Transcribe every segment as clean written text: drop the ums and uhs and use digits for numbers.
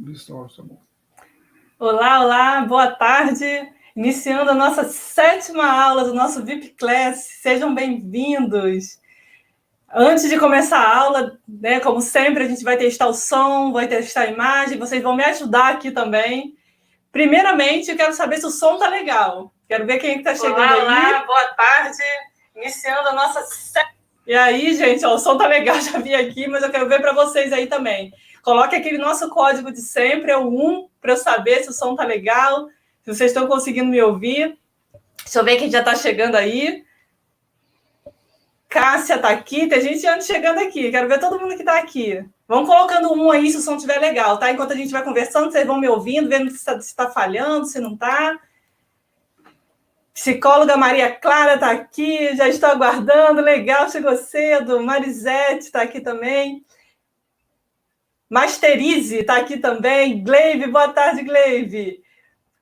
Distorção. Olá, olá, boa tarde. Iniciando a nossa 7ª aula do nosso VIP Class. Sejam bem-vindos. Antes de começar a aula, né, como sempre, a gente vai testar o som, vai testar a imagem, vocês vão me ajudar aqui também. Primeiramente, eu quero saber se o som tá legal. Quero ver quem está chegando aí. Olá, boa tarde. Iniciando a nossa... E aí, gente, ó, o som tá legal, já vi aqui, mas eu quero ver para vocês aí também. Coloque aquele nosso código de sempre, é o 1, para eu saber se o som tá legal, se vocês estão conseguindo me ouvir. Deixa eu ver quem já está chegando aí. Cássia está aqui, tem gente antes chegando aqui. Quero ver todo mundo que está aqui. Vão colocando um aí se o som estiver legal, tá? Enquanto a gente vai conversando, vocês vão me ouvindo, vendo se está falhando, se não está. Psicóloga Maria Clara está aqui, já estou aguardando. Legal, chegou cedo. Marisete está aqui também. Masterize está aqui também. Gleive, boa tarde, Gleive.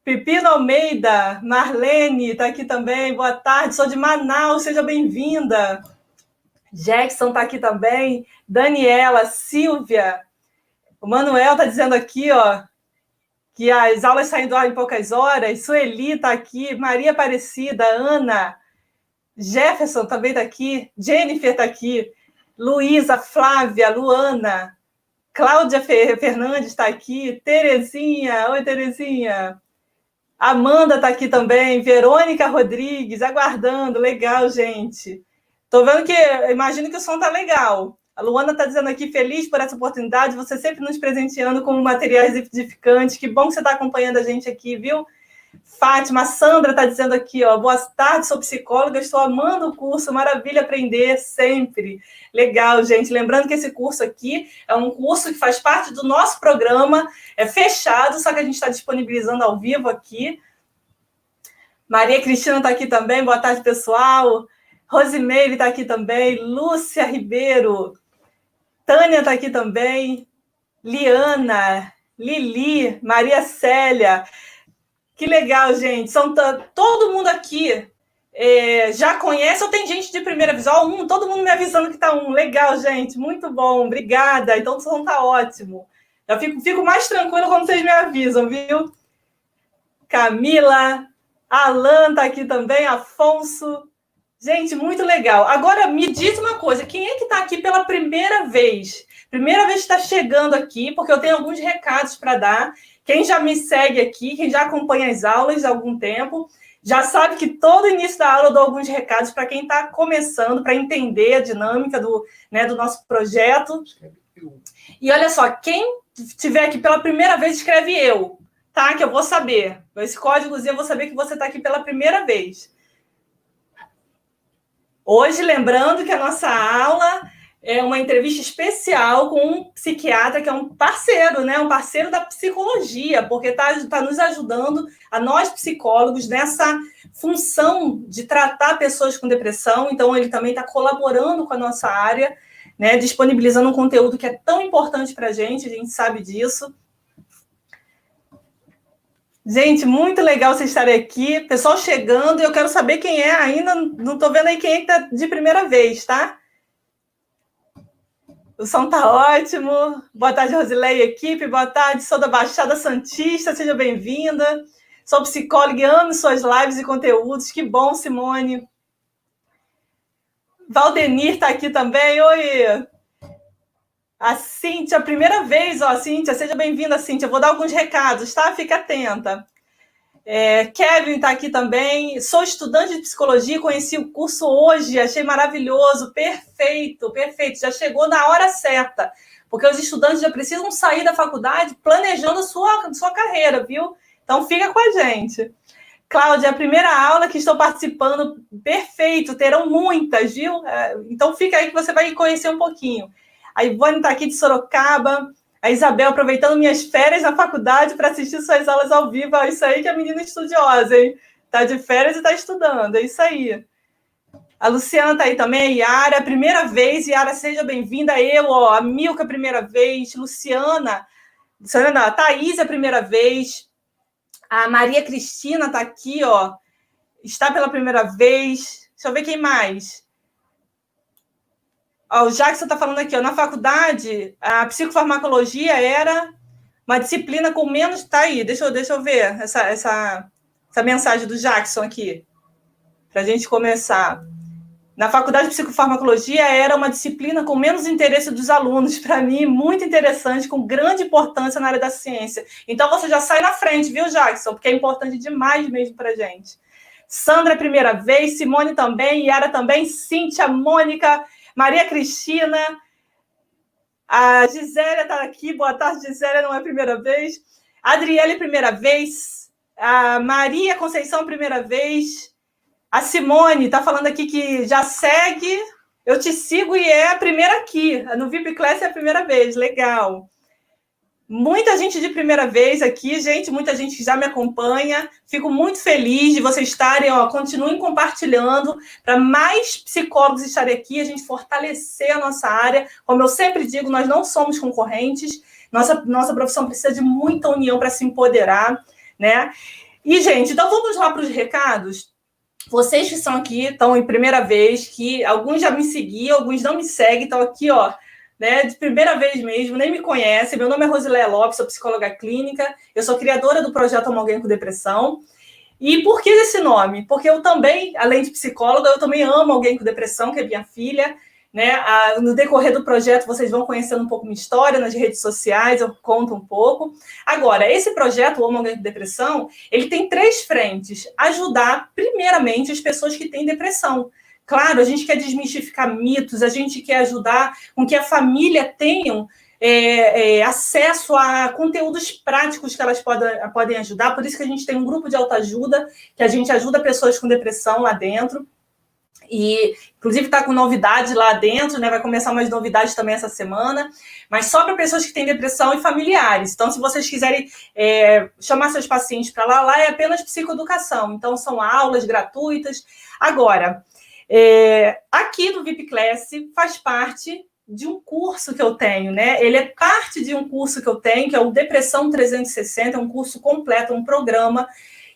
Pepino Almeida, Marlene está aqui também. Boa tarde, sou de Manaus, seja bem-vinda. Jackson está aqui também. Daniela, Silvia. O Manuel está dizendo aqui, ó, que as aulas saem do ar em poucas horas. Sueli está aqui. Maria Aparecida, Ana. Jefferson também está aqui. Jennifer está aqui. Luísa, Flávia, Luana. Cláudia Fernandes está aqui. Terezinha. Oi, Terezinha. Amanda está aqui também. Verônica Rodrigues, aguardando. Legal, gente. Estou vendo que... Imagino que o som está legal. A Luana está dizendo aqui, feliz por essa oportunidade, você sempre nos presenteando com materiais edificantes. Que bom que você está acompanhando a gente aqui, viu? Fátima, a Sandra está dizendo aqui, ó, boa tarde, sou psicóloga, estou amando o curso, maravilha aprender sempre. Legal, gente. Lembrando que esse curso aqui é um curso que faz parte do nosso programa, é fechado, só que a gente está disponibilizando ao vivo aqui. Maria Cristina está aqui também, boa tarde, pessoal. Rosimeire está aqui também, Lúcia Ribeiro, Tânia está aqui também, Liana, Lili, Maria Célia. Que legal, gente. São todo mundo aqui já conhece ou tem gente de primeira visão? Todo mundo me avisando que está um. Legal, gente. Muito bom. Obrigada. Então o som está ótimo. Eu fico mais tranquilo quando vocês me avisam, viu? Camila, Alan está aqui também, Afonso. Gente, muito legal. Agora, me diz uma coisa. Quem é que está aqui pela primeira vez? Primeira vez que está chegando aqui, porque eu tenho alguns recados para dar. Quem já me segue aqui, quem já acompanha as aulas há algum tempo, já sabe que todo início da aula eu dou alguns recados para quem está começando, para entender a dinâmica do nosso projeto. E olha só, quem estiver aqui pela primeira vez, escreve eu, tá? Que eu vou saber. Esse códigozinho eu vou saber que você está aqui pela primeira vez. Hoje, lembrando que a nossa aula é uma entrevista especial com um psiquiatra que é um parceiro, né? Um parceiro da psicologia, porque está nos ajudando, a nós psicólogos, nessa função de tratar pessoas com depressão. Então, ele também está colaborando com a nossa área, né? Disponibilizando um conteúdo que é tão importante para a gente sabe disso. Gente, muito legal vocês estarem aqui. Pessoal chegando, eu quero saber quem é ainda. Não estou vendo aí quem é que está de primeira vez, tá? O som está ótimo. Boa tarde, Rosileia, equipe. Boa tarde, sou da Baixada Santista. Seja bem-vinda. Sou psicóloga e amo suas lives e conteúdos. Que bom, Simone. Valdenir está aqui também. Oi. A Cíntia, primeira vez, ó, Cíntia. Seja bem-vinda, Cíntia. Eu vou dar alguns recados, tá? Fica atenta. Kevin está aqui também. Sou estudante de psicologia, conheci o curso hoje, achei maravilhoso, perfeito, perfeito. Já chegou na hora certa, porque os estudantes já precisam sair da faculdade planejando a sua carreira, viu? Então fica com a gente. Cláudia, é a primeira aula que estou participando, perfeito, terão muitas, viu? Então fica aí que você vai conhecer um pouquinho. A Ivone está aqui de Sorocaba. A Isabel, aproveitando minhas férias na faculdade para assistir suas aulas ao vivo. É isso aí que é a menina estudiosa, hein? Está de férias e está estudando, é isso aí. A Luciana está aí também, a Yara, a primeira vez. Yara, seja bem-vinda. Eu, ó, a Milka, a primeira vez. Luciana, não, a Thaís, a primeira vez. A Maria Cristina está aqui, ó. Está pela primeira vez. Deixa eu ver quem mais. Ó, o Jackson está falando aqui, ó, na faculdade, a psicofarmacologia era uma disciplina com menos... Tá aí, deixa eu ver essa mensagem do Jackson aqui, para a gente começar. Na Faculdade de Psicofarmacologia era uma disciplina com menos interesse dos alunos, para mim, muito interessante, com grande importância na área da ciência. Então, você já sai na frente, viu, Jackson? Porque é importante demais mesmo para a gente. Sandra, primeira vez, Simone também, Yara também, Cíntia, Mônica, Maria Cristina, a Gisélia está aqui, boa tarde, Gisélia, não é a primeira vez. Adriele, primeira vez, a Maria Conceição, primeira vez, a Simone está falando aqui que já segue, eu te sigo e é a primeira aqui. No VIP Class é a primeira vez, legal. Muita gente de primeira vez aqui, gente, muita gente que já me acompanha. Fico muito feliz de vocês estarem, continuem compartilhando para mais psicólogos estarem aqui, a gente fortalecer a nossa área. Como eu sempre digo, nós não somos concorrentes, nossa profissão precisa de muita união para se empoderar, né? E, gente, então vamos lá para os recados. Vocês que estão aqui, estão em primeira vez, que alguns já me seguiam, alguns não me seguem, estão aqui, né, de primeira vez mesmo, nem me conhecem. Meu nome é Rosileia Lopes, sou psicóloga clínica, eu sou criadora do projeto Amo Alguém com Depressão. E por que esse nome? Porque eu também, além de psicóloga, eu também amo alguém com depressão, que é minha filha, né? No decorrer do projeto, vocês vão conhecendo um pouco minha história nas redes sociais, eu conto um pouco. Agora, esse projeto, o Amo Alguém com Depressão, ele tem 3 frentes. Ajudar, primeiramente, as pessoas que têm depressão. Claro, a gente quer desmistificar mitos, a gente quer ajudar com que a família tenha acesso a conteúdos práticos que elas podem ajudar. Por isso que a gente tem um grupo de autoajuda, que a gente ajuda pessoas com depressão lá dentro. E, inclusive, está com novidades lá dentro, né? Vai começar umas novidades também essa semana, mas só para pessoas que têm depressão e familiares. Então, se vocês quiserem chamar seus pacientes para lá é apenas psicoeducação. Então, são aulas gratuitas. Agora, aqui no VIP Class faz parte de um curso que eu tenho, né? Ele é parte de um curso que eu tenho, que é o Depressão 360, é um curso completo, um programa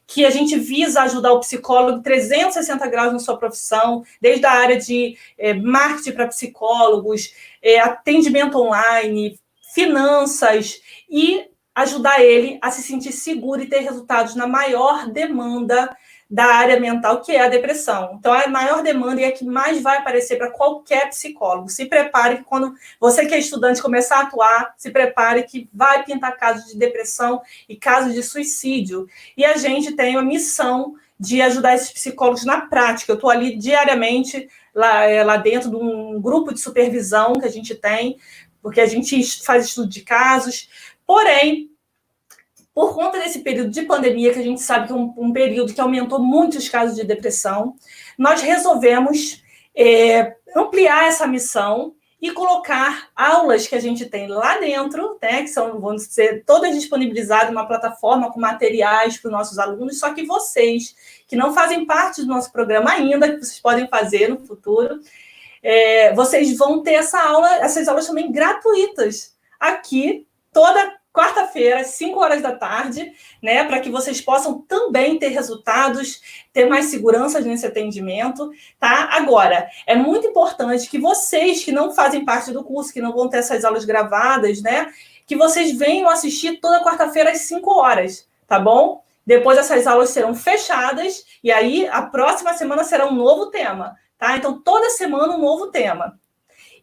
que a gente visa ajudar o psicólogo 360 graus na sua profissão, desde a área de marketing para psicólogos, atendimento online, finanças, e ajudar ele a se sentir seguro e ter resultados na maior demanda da área mental, que é a depressão. Então, é a maior demanda e é a que mais vai aparecer para qualquer psicólogo. Se prepare que quando você que é estudante começar a atuar, se prepare que vai pintar casos de depressão e casos de suicídio. E a gente tem a missão de ajudar esses psicólogos na prática. Eu estou ali diariamente, lá dentro de um grupo de supervisão que a gente tem, porque a gente faz estudo de casos. Porém, por conta desse período de pandemia, que a gente sabe que é um período que aumentou muito os casos de depressão, nós resolvemos ampliar essa missão e colocar aulas que a gente tem lá dentro, né, que vão ser todas disponibilizadas em uma plataforma com materiais para os nossos alunos, só que vocês, que não fazem parte do nosso programa ainda, que vocês podem fazer no futuro, vocês vão ter essas aulas também gratuitas, aqui, toda quarta-feira, às 5 horas da tarde, né, para que vocês possam também ter resultados, ter mais segurança nesse atendimento, tá? Agora, é muito importante que vocês que não fazem parte do curso, que não vão ter essas aulas gravadas, né, que vocês venham assistir toda quarta-feira às 5 horas, tá bom? Depois essas aulas serão fechadas e aí a próxima semana será um novo tema, tá? Então, toda semana um novo tema.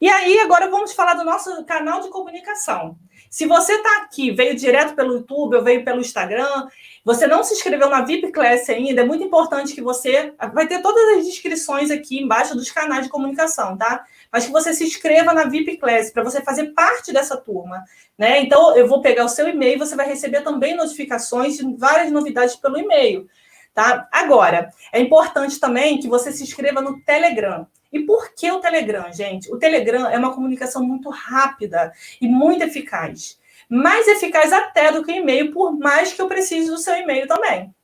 E aí, agora vamos falar do nosso canal de comunicação. Se você está aqui, veio direto pelo YouTube ou veio pelo Instagram, você não se inscreveu na VIP Class ainda, é muito importante que você... Vai ter todas as inscrições aqui embaixo dos canais de comunicação, tá? Mas que você se inscreva na VIP Class, para você fazer parte dessa turma, né? Então, eu vou pegar o seu e-mail, você vai receber também notificações de várias novidades pelo e-mail, tá? Agora, é importante também que você se inscreva no Telegram. E por que o Telegram, gente? O Telegram é uma comunicação muito rápida e muito eficaz. Mais eficaz até do que o e-mail, por mais que eu precise do seu e-mail também.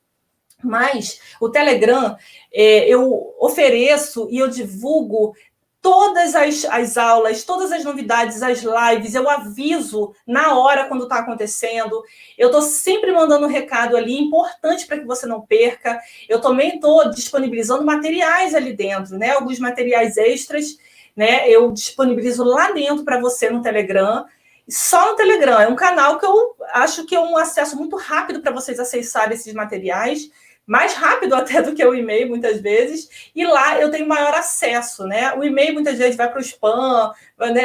Mas o Telegram, eu ofereço e eu divulgo todas as aulas, todas as novidades, as lives, eu aviso na hora quando está acontecendo. Eu estou sempre mandando um recado ali, importante para que você não perca. Eu também estou disponibilizando materiais ali dentro, né? Alguns materiais extras, né? Eu disponibilizo lá dentro para você no Telegram. só no Telegram. É um canal que eu acho que é um acesso muito rápido para vocês acessarem esses materiais, mais rápido até do que o e-mail, muitas vezes, e lá eu tenho maior acesso, né? O e-mail, muitas vezes, vai para o spam, né?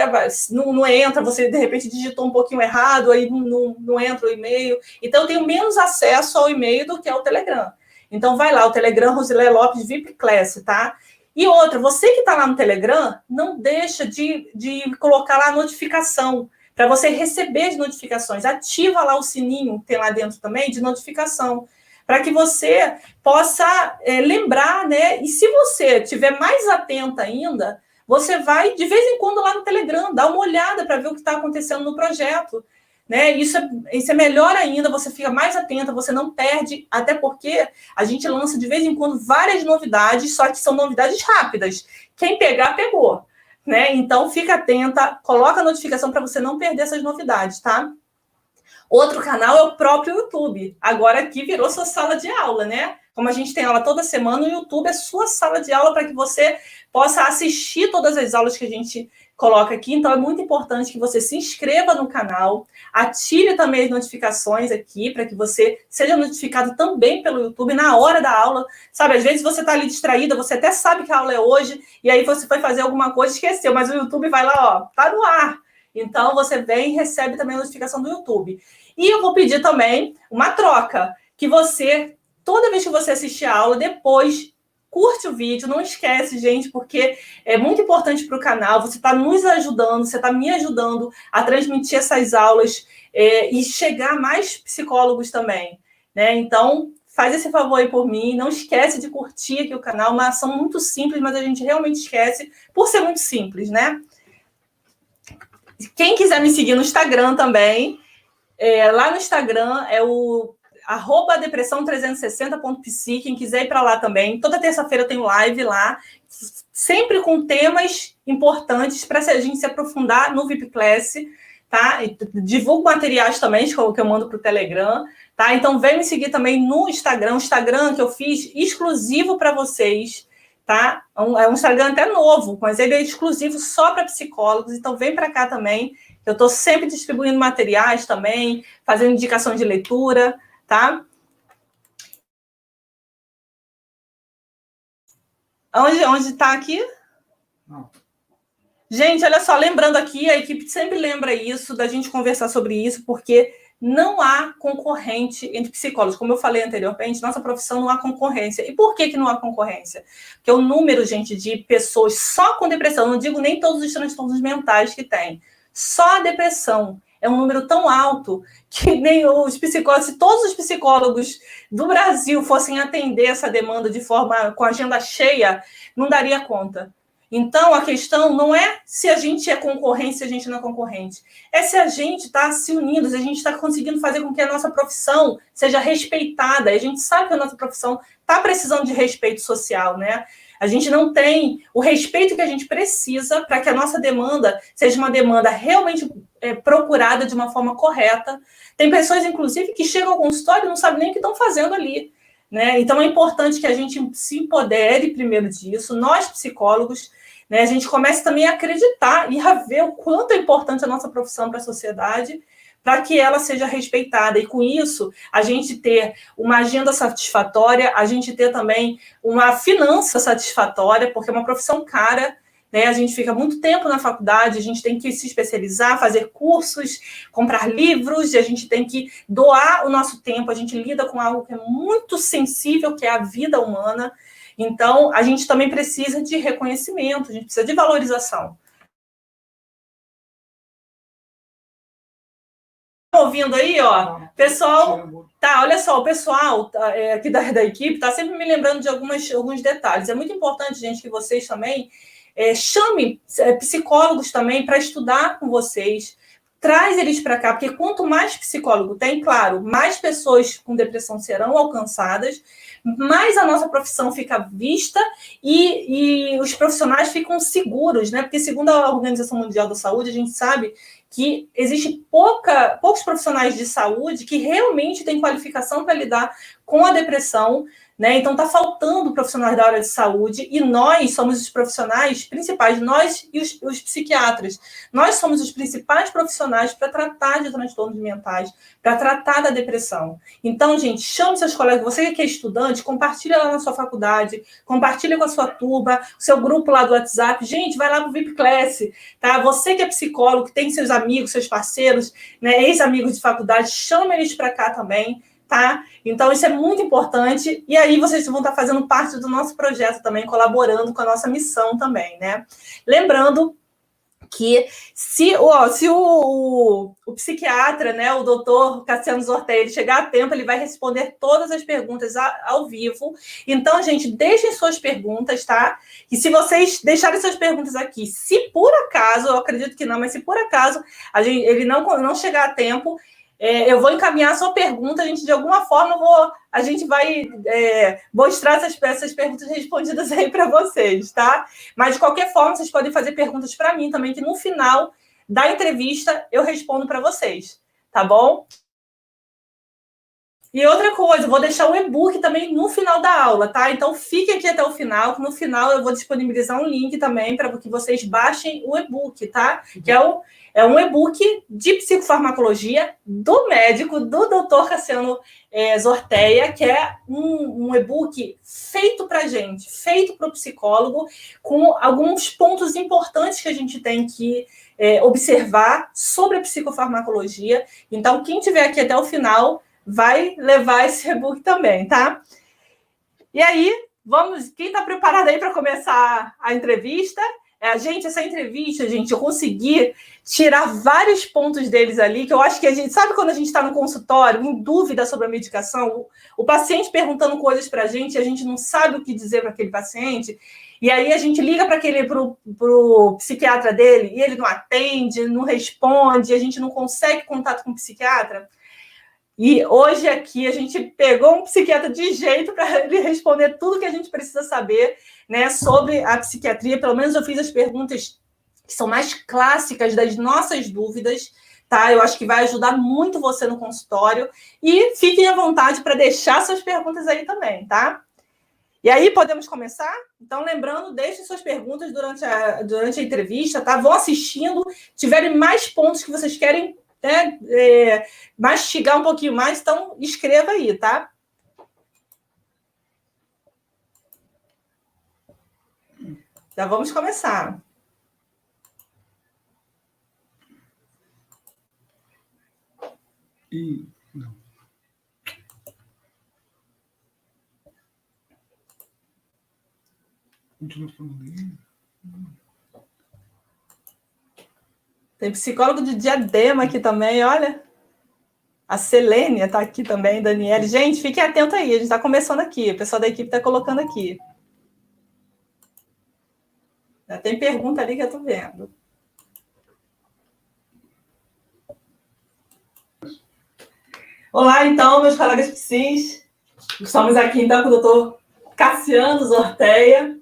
Não entra, você, de repente, digitou um pouquinho errado, aí não entra o e-mail. Então, eu tenho menos acesso ao e-mail do que ao Telegram. Então, vai lá, o Telegram Rosilé Lopes VIP Class, tá? E outra, você que está lá no Telegram, não deixa de colocar lá a notificação, para você receber as notificações. Ativa lá o sininho, que tem lá dentro também, de notificação, para que você possa lembrar, né? E se você estiver mais atenta ainda, você vai, de vez em quando, lá no Telegram, dar uma olhada para ver o que está acontecendo no projeto. Né? Isso é melhor ainda, você fica mais atenta, você não perde, até porque a gente lança, de vez em quando, várias novidades, só que são novidades rápidas. Quem pegar, pegou. Né? Então, fica atenta, coloca a notificação para você não perder essas novidades, tá? Outro canal é o próprio YouTube. Agora aqui virou sua sala de aula, né? Como a gente tem aula toda semana, o YouTube é sua sala de aula para que você possa assistir todas as aulas que a gente coloca aqui. Então, é muito importante que você se inscreva no canal, ative também as notificações aqui, para que você seja notificado também pelo YouTube na hora da aula. Sabe, às vezes você está ali distraída, você até sabe que a aula é hoje, e aí você foi fazer alguma coisa e esqueceu, mas o YouTube vai lá, ó, tá no ar. Então, você vem e recebe também a notificação do YouTube. E eu vou pedir também uma troca, que você, toda vez que você assistir a aula, depois curte o vídeo, não esquece, gente, porque é muito importante para o canal, você está nos ajudando, você está me ajudando a transmitir essas aulas e chegar a mais psicólogos também, né? Então, faz esse favor aí por mim, não esquece de curtir aqui o canal, uma ação muito simples, mas a gente realmente esquece por ser muito simples, né? Quem quiser me seguir no Instagram também, lá no Instagram é o @depressão360.psi, quem quiser ir para lá também. Toda terça-feira eu tenho live lá, sempre com temas importantes para a gente se aprofundar no VIP Class, tá? E divulgo materiais também que eu mando para o Telegram, tá? Então vem me seguir também no Instagram, o Instagram que eu fiz exclusivo para vocês, tá? É um Instagram até novo, mas ele é exclusivo só para psicólogos, então vem para cá também. Eu estou sempre distribuindo materiais também, fazendo indicação de leitura, tá? Onde está aqui? Não. Gente, olha só, lembrando aqui, a equipe sempre lembra isso, da gente conversar sobre isso, porque não há concorrente entre psicólogos. Como eu falei anteriormente, nossa profissão não há concorrência. E por que não há concorrência? Porque o número, gente, de pessoas só com depressão, não digo nem todos os transtornos mentais que tem, só a depressão é um número tão alto que nem os psicólogos, se todos os psicólogos do Brasil fossem atender essa demanda de forma com a agenda cheia, não daria conta. Então, a questão não é se a gente é concorrente, se a gente não é concorrente. É se a gente está se unindo, se a gente está conseguindo fazer com que a nossa profissão seja respeitada. E a gente sabe que a nossa profissão está precisando de respeito social, né? A gente não tem o respeito que a gente precisa para que a nossa demanda seja uma demanda realmente procurada de uma forma correta. Tem pessoas, inclusive, que chegam ao consultório e não sabem nem o que estão fazendo ali, né? Então, é importante que a gente se empodere primeiro disso, nós psicólogos, né? A gente comece também a acreditar e a ver o quanto é importante a nossa profissão para a sociedade, para que ela seja respeitada. E, com isso, a gente ter uma agenda satisfatória, a gente ter também uma finança satisfatória, porque é uma profissão cara, né? A gente fica muito tempo na faculdade, a gente tem que se especializar, fazer cursos, comprar livros, e a gente tem que doar o nosso tempo, a gente lida com algo que é muito sensível, que é a vida humana. Então, a gente também precisa de reconhecimento, a gente precisa de valorização. Ouvindo aí, ó, pessoal, tá, olha só, o pessoal aqui da equipe tá sempre me lembrando de alguns detalhes. É muito importante, gente, que vocês também chamem psicólogos também para estudar com vocês, traz eles para cá, porque quanto mais psicólogo tem, claro, mais pessoas com depressão serão alcançadas, mais a nossa profissão fica vista e os profissionais ficam seguros, né? Porque segundo a Organização Mundial da Saúde, a gente sabe que existe poucos profissionais de saúde que realmente têm qualificação para lidar com a depressão, né? Então, está faltando profissionais da área de saúde e nós somos os profissionais principais, nós e os psiquiatras. Nós somos os principais profissionais para tratar de transtornos mentais, para tratar da depressão. Então, gente, chame seus colegas. Você que é estudante, compartilha lá na sua faculdade, compartilha com a sua turma, o seu grupo lá do WhatsApp. Gente, vai lá para o VIP Class, tá? Você que é psicólogo, que tem seus amigos, seus parceiros, né, ex-amigos de faculdade, chame eles para cá também. Tá? Então, isso é muito importante. E aí, vocês vão estar fazendo parte do nosso projeto também, colaborando com a nossa missão também, né? Lembrando que se o psiquiatra, né, o doutor Cassiano Zorteia, ele chegar a tempo, ele vai responder todas as perguntas ao vivo. Então, gente, deixem suas perguntas, tá? E se vocês deixarem suas perguntas aqui, se por acaso, eu acredito que não, mas se por acaso ele não chegar a tempo, eu vou encaminhar a sua pergunta, a gente, de alguma forma, a gente vai mostrar essas perguntas respondidas aí para vocês, tá? Mas, de qualquer forma, vocês podem fazer perguntas para mim também, que no final da entrevista eu respondo para vocês, tá bom? E outra coisa, eu vou deixar o e-book também no final da aula, tá? Então, fiquem aqui até o final, que no final eu vou disponibilizar um link também para que vocês baixem o e-book, tá? Que é um e-book de psicofarmacologia do médico, do Dr. Cassiano Zorteia, que é um e-book feito para gente, feito para o psicólogo, com alguns pontos importantes que a gente tem que observar sobre a psicofarmacologia. Então, quem estiver aqui até o final vai levar esse e-book também, tá? E aí, quem está preparado aí para começar a entrevista? Essa entrevista, gente, eu consegui tirar vários pontos deles ali, que eu acho que a gente... Sabe quando a gente está no consultório, em dúvida sobre a medicação, o paciente perguntando coisas para a gente não sabe o que dizer para aquele paciente, e aí a gente liga para o psiquiatra dele, e ele não atende, não responde, a gente não consegue contato com o psiquiatra. E hoje aqui a gente pegou um psiquiatra de jeito para ele responder tudo que a gente precisa saber, né, sobre a psiquiatria. Pelo menos eu fiz as perguntas que são mais clássicas das nossas dúvidas, tá? Eu acho que vai ajudar muito você no consultório. E fiquem à vontade para deixar suas perguntas aí também, tá? E aí, podemos começar? Então, lembrando, deixem suas perguntas durante a entrevista, tá? Vão assistindo. Tiverem mais pontos que vocês querem mastigar um pouquinho mais, então escreva aí, tá? Já vamos começar. Não. Continua falando aí. Tem psicólogo de Diadema aqui também, olha. A Selênia está aqui também, Daniele. Gente, fiquem atentos aí, a gente está começando aqui. O pessoal da equipe está colocando aqui. Já tem pergunta ali que eu estou vendo. Olá, então, meus colegas psis. Estamos aqui, então, com o doutor Cassiano Zorteia,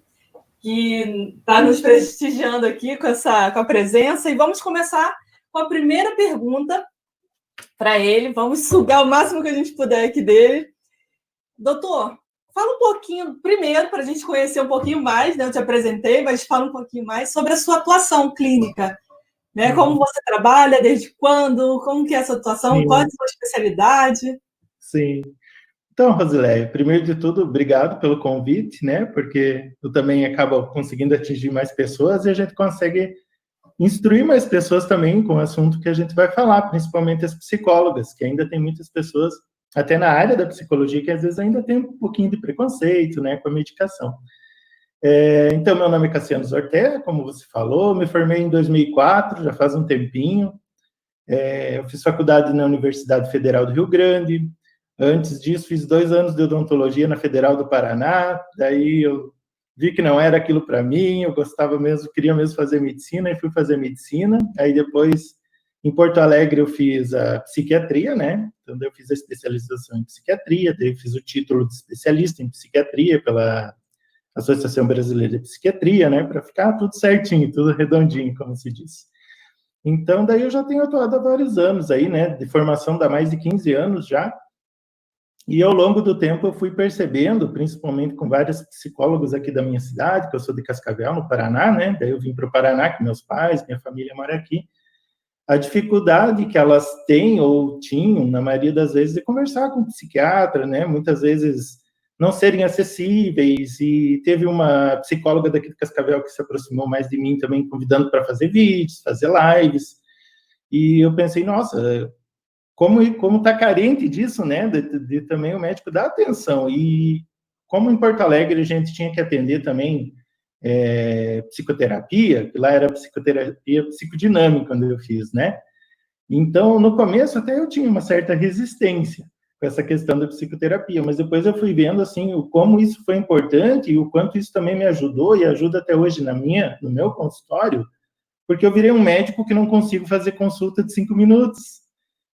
que está nos prestigiando aqui com a presença. E vamos começar com a primeira pergunta para ele. Vamos sugar o máximo que a gente puder aqui dele. Doutor, fala um pouquinho, primeiro, para a gente conhecer um pouquinho mais, né? Eu te apresentei, mas fala um pouquinho mais sobre a sua atuação clínica, né? Como você trabalha, desde quando, como que é essa atuação, Sim. qual é a sua especialidade? Sim. Então, Rosileia, primeiro de tudo, obrigado pelo convite, né? Porque eu também acabo conseguindo atingir mais pessoas e a gente consegue instruir mais pessoas também com o assunto que a gente vai falar, principalmente as psicólogas, que ainda tem muitas pessoas, até na área da psicologia, que às vezes ainda tem um pouquinho de preconceito, né, com a medicação. Então, meu nome é Cassiano Zorteia, como você falou, me formei em 2004, já faz um tempinho. Eu fiz faculdade na Universidade Federal do Rio Grande. Antes disso, fiz 2 anos de odontologia na Federal do Paraná. Daí eu vi que não era aquilo para mim, eu gostava mesmo, queria mesmo fazer medicina e fui fazer medicina. Aí depois, em Porto Alegre, eu fiz a psiquiatria, né? Então, eu fiz a especialização em psiquiatria, daí fiz o título de especialista em psiquiatria pela Associação Brasileira de Psiquiatria, né? Para ficar tudo certinho, tudo redondinho, como se diz. Então, daí eu já tenho atuado há vários anos aí, né, de formação dá mais de 15 anos já, e ao longo do tempo eu fui percebendo, principalmente com vários psicólogos aqui da minha cidade, que eu sou de Cascavel, no Paraná, né, daí eu vim para o Paraná, que meus pais, minha família mora aqui, a dificuldade que elas têm ou tinham, na maioria das vezes, de conversar com o psiquiatra, né, muitas vezes não serem acessíveis, e teve uma psicóloga daqui de Cascavel que se aproximou mais de mim também, convidando para fazer vídeos, fazer lives, e eu pensei, nossa, como está carente disso, né, de também o médico dar atenção, e como em Porto Alegre a gente tinha que atender também psicoterapia, que lá era psicoterapia psicodinâmica quando eu fiz, né, então no começo até eu tinha uma certa resistência com essa questão da psicoterapia, mas depois eu fui vendo, assim, como isso foi importante e o quanto isso também me ajudou e ajuda até hoje no meu consultório, porque eu virei um médico que não consigo fazer consulta de 5 minutos.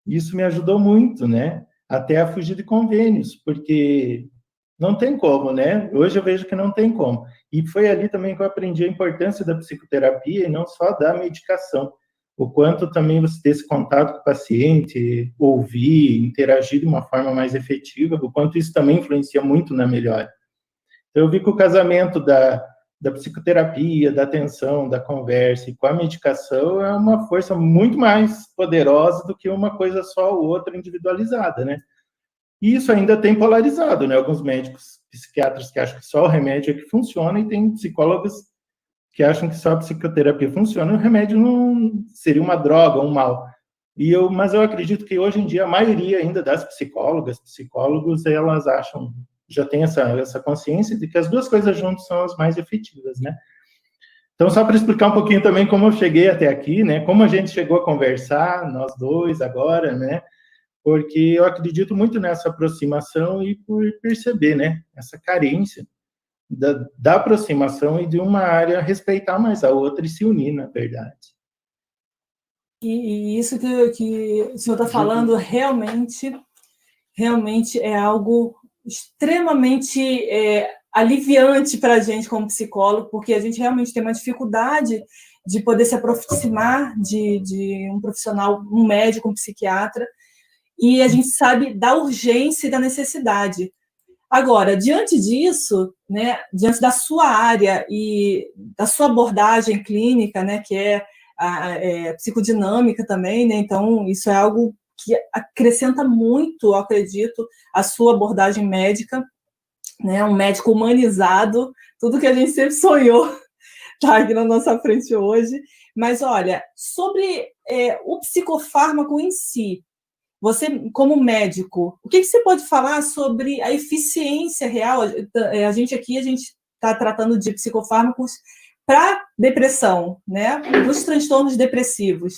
Isso me ajudou muito, né? Até a fugir de convênios, porque não tem como, né? Hoje eu vejo que não tem como. E foi ali também que eu aprendi a importância da psicoterapia e não só da medicação. O quanto também você ter esse contato com o paciente, ouvir, interagir de uma forma mais efetiva, o quanto isso também influencia muito na melhora. Então, eu vi que o casamento da psicoterapia, da atenção, da conversa e com a medicação é uma força muito mais poderosa do que uma coisa só ou outra individualizada, né? E isso ainda tem polarizado, né? Alguns médicos, psiquiatras que acham que só o remédio é que funciona e tem psicólogos que acham que só a psicoterapia funciona e o remédio não seria uma droga, um mal. Mas eu acredito que hoje em dia a maioria ainda das psicólogas, psicólogos, elas acham, já tem essa consciência de que as duas coisas juntas são as mais efetivas, né? Então, só para explicar um pouquinho também como eu cheguei até aqui, né? Como a gente chegou a conversar, nós dois agora, né? Porque eu acredito muito nessa aproximação e por perceber, né? Essa carência da aproximação e de uma área respeitar mais a outra e se unir, na verdade. E isso que o senhor está falando realmente é algo extremamente aliviante para a gente como psicólogo, porque a gente realmente tem uma dificuldade de poder se aproximar de um profissional, um médico, um psiquiatra, e a gente sabe da urgência e da necessidade. Agora, diante disso, né, diante da sua área e da sua abordagem clínica, né, que é a psicodinâmica também, né, então isso é algo que acrescenta muito, eu acredito, a sua abordagem médica, né, um médico humanizado, tudo que a gente sempre sonhou está aqui na nossa frente hoje. Mas, olha, sobre o psicofármaco em si, você, como médico, o que você pode falar sobre a eficiência real? A gente está tratando de psicofármacos para depressão, né? Dos transtornos depressivos.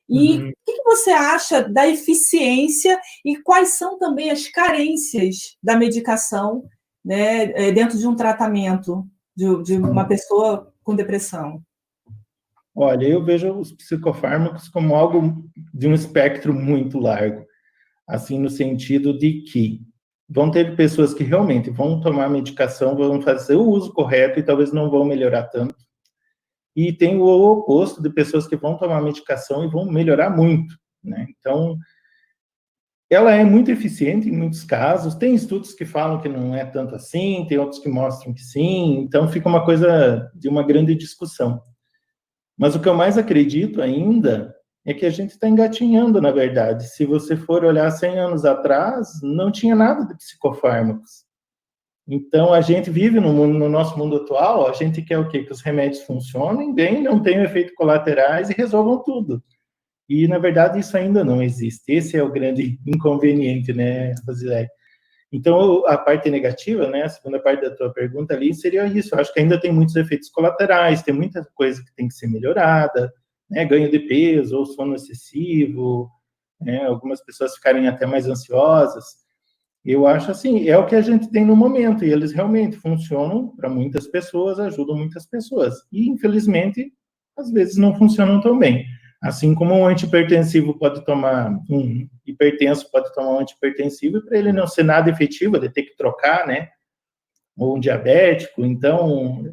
E o que você acha da eficiência e quais são também as carências da medicação, né, dentro de um tratamento de uma pessoa com depressão? Olha, eu vejo os psicofármacos como algo de um espectro muito largo, assim, no sentido de que vão ter pessoas que realmente vão tomar medicação, vão fazer o uso correto e talvez não vão melhorar tanto. E tem o oposto de pessoas que vão tomar medicação e vão melhorar muito, né? Então, ela é muito eficiente em muitos casos, tem estudos que falam que não é tanto assim, tem outros que mostram que sim, então fica uma coisa de uma grande discussão. Mas o que eu mais acredito ainda é que a gente está engatinhando, na verdade. Se você for olhar 100 anos atrás, não tinha nada de psicofármacos. Então, a gente vive no nosso mundo atual, a gente quer o quê? Que os remédios funcionem bem, não tenham efeitos colaterais e resolvam tudo. E, na verdade, isso ainda não existe. Esse é o grande inconveniente, né, Rosilé? Então, a parte negativa, né, a segunda parte da tua pergunta ali, seria isso. Eu acho que ainda tem muitos efeitos colaterais, tem muita coisa que tem que ser melhorada, né, ganho de peso ou sono excessivo, né, algumas pessoas ficarem até mais ansiosas. Eu acho assim, é o que a gente tem no momento, e eles realmente funcionam para muitas pessoas, ajudam muitas pessoas. E, infelizmente, às vezes não funcionam tão bem. Assim como um antihipertensivo pode tomar, um hipertenso pode tomar um antihipertensivo, e para ele não ser nada efetivo, ele ter que trocar, né? Ou um diabético. Então,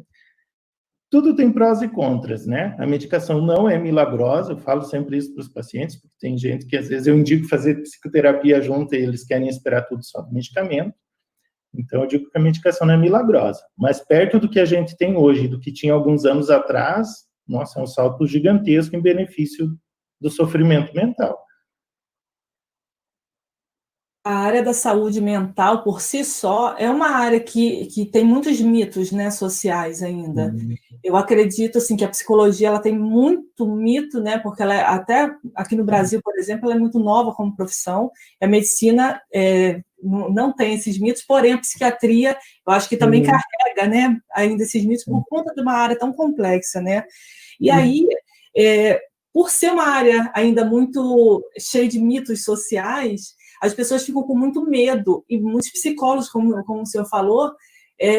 tudo tem prós e contras, né? A medicação não é milagrosa, eu falo sempre isso para os pacientes, porque tem gente que às vezes eu indico fazer psicoterapia junto e eles querem esperar tudo só do medicamento. Então eu digo que a medicação não é milagrosa, mas perto do que a gente tem hoje, do que tinha alguns anos atrás, nossa, é um salto gigantesco em benefício do sofrimento mental. A área da saúde mental, por si só, é uma área que tem muitos mitos, né, sociais ainda. Eu acredito assim, que a psicologia ela tem muito mito, né, porque ela até aqui no Brasil, por exemplo, ela é muito nova como profissão. A medicina não tem esses mitos, porém a psiquiatria, eu acho que também carrega, né, ainda esses mitos por conta de uma área tão complexa, né? E aí, por ser uma área ainda muito cheia de mitos sociais, as pessoas ficam com muito medo, e muitos psicólogos, como o senhor falou,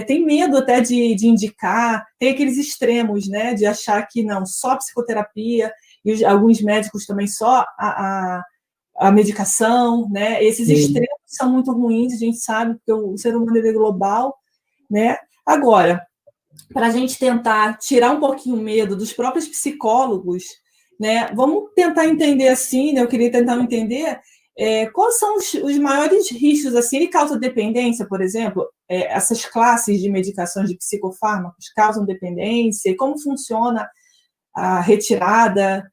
tem medo até de indicar, tem aqueles extremos, né, de achar que não, só psicoterapia, e alguns médicos também só a medicação, né, esses extremos são muito ruins, a gente sabe, porque o ser humano é global, né. Agora, para a gente tentar tirar um pouquinho o medo dos próprios psicólogos, né, vamos tentar entender assim, né, eu queria tentar entender quais são os maiores riscos, assim, ele causa dependência, por exemplo, essas classes de medicações de psicofármacos causam dependência, e como funciona a retirada?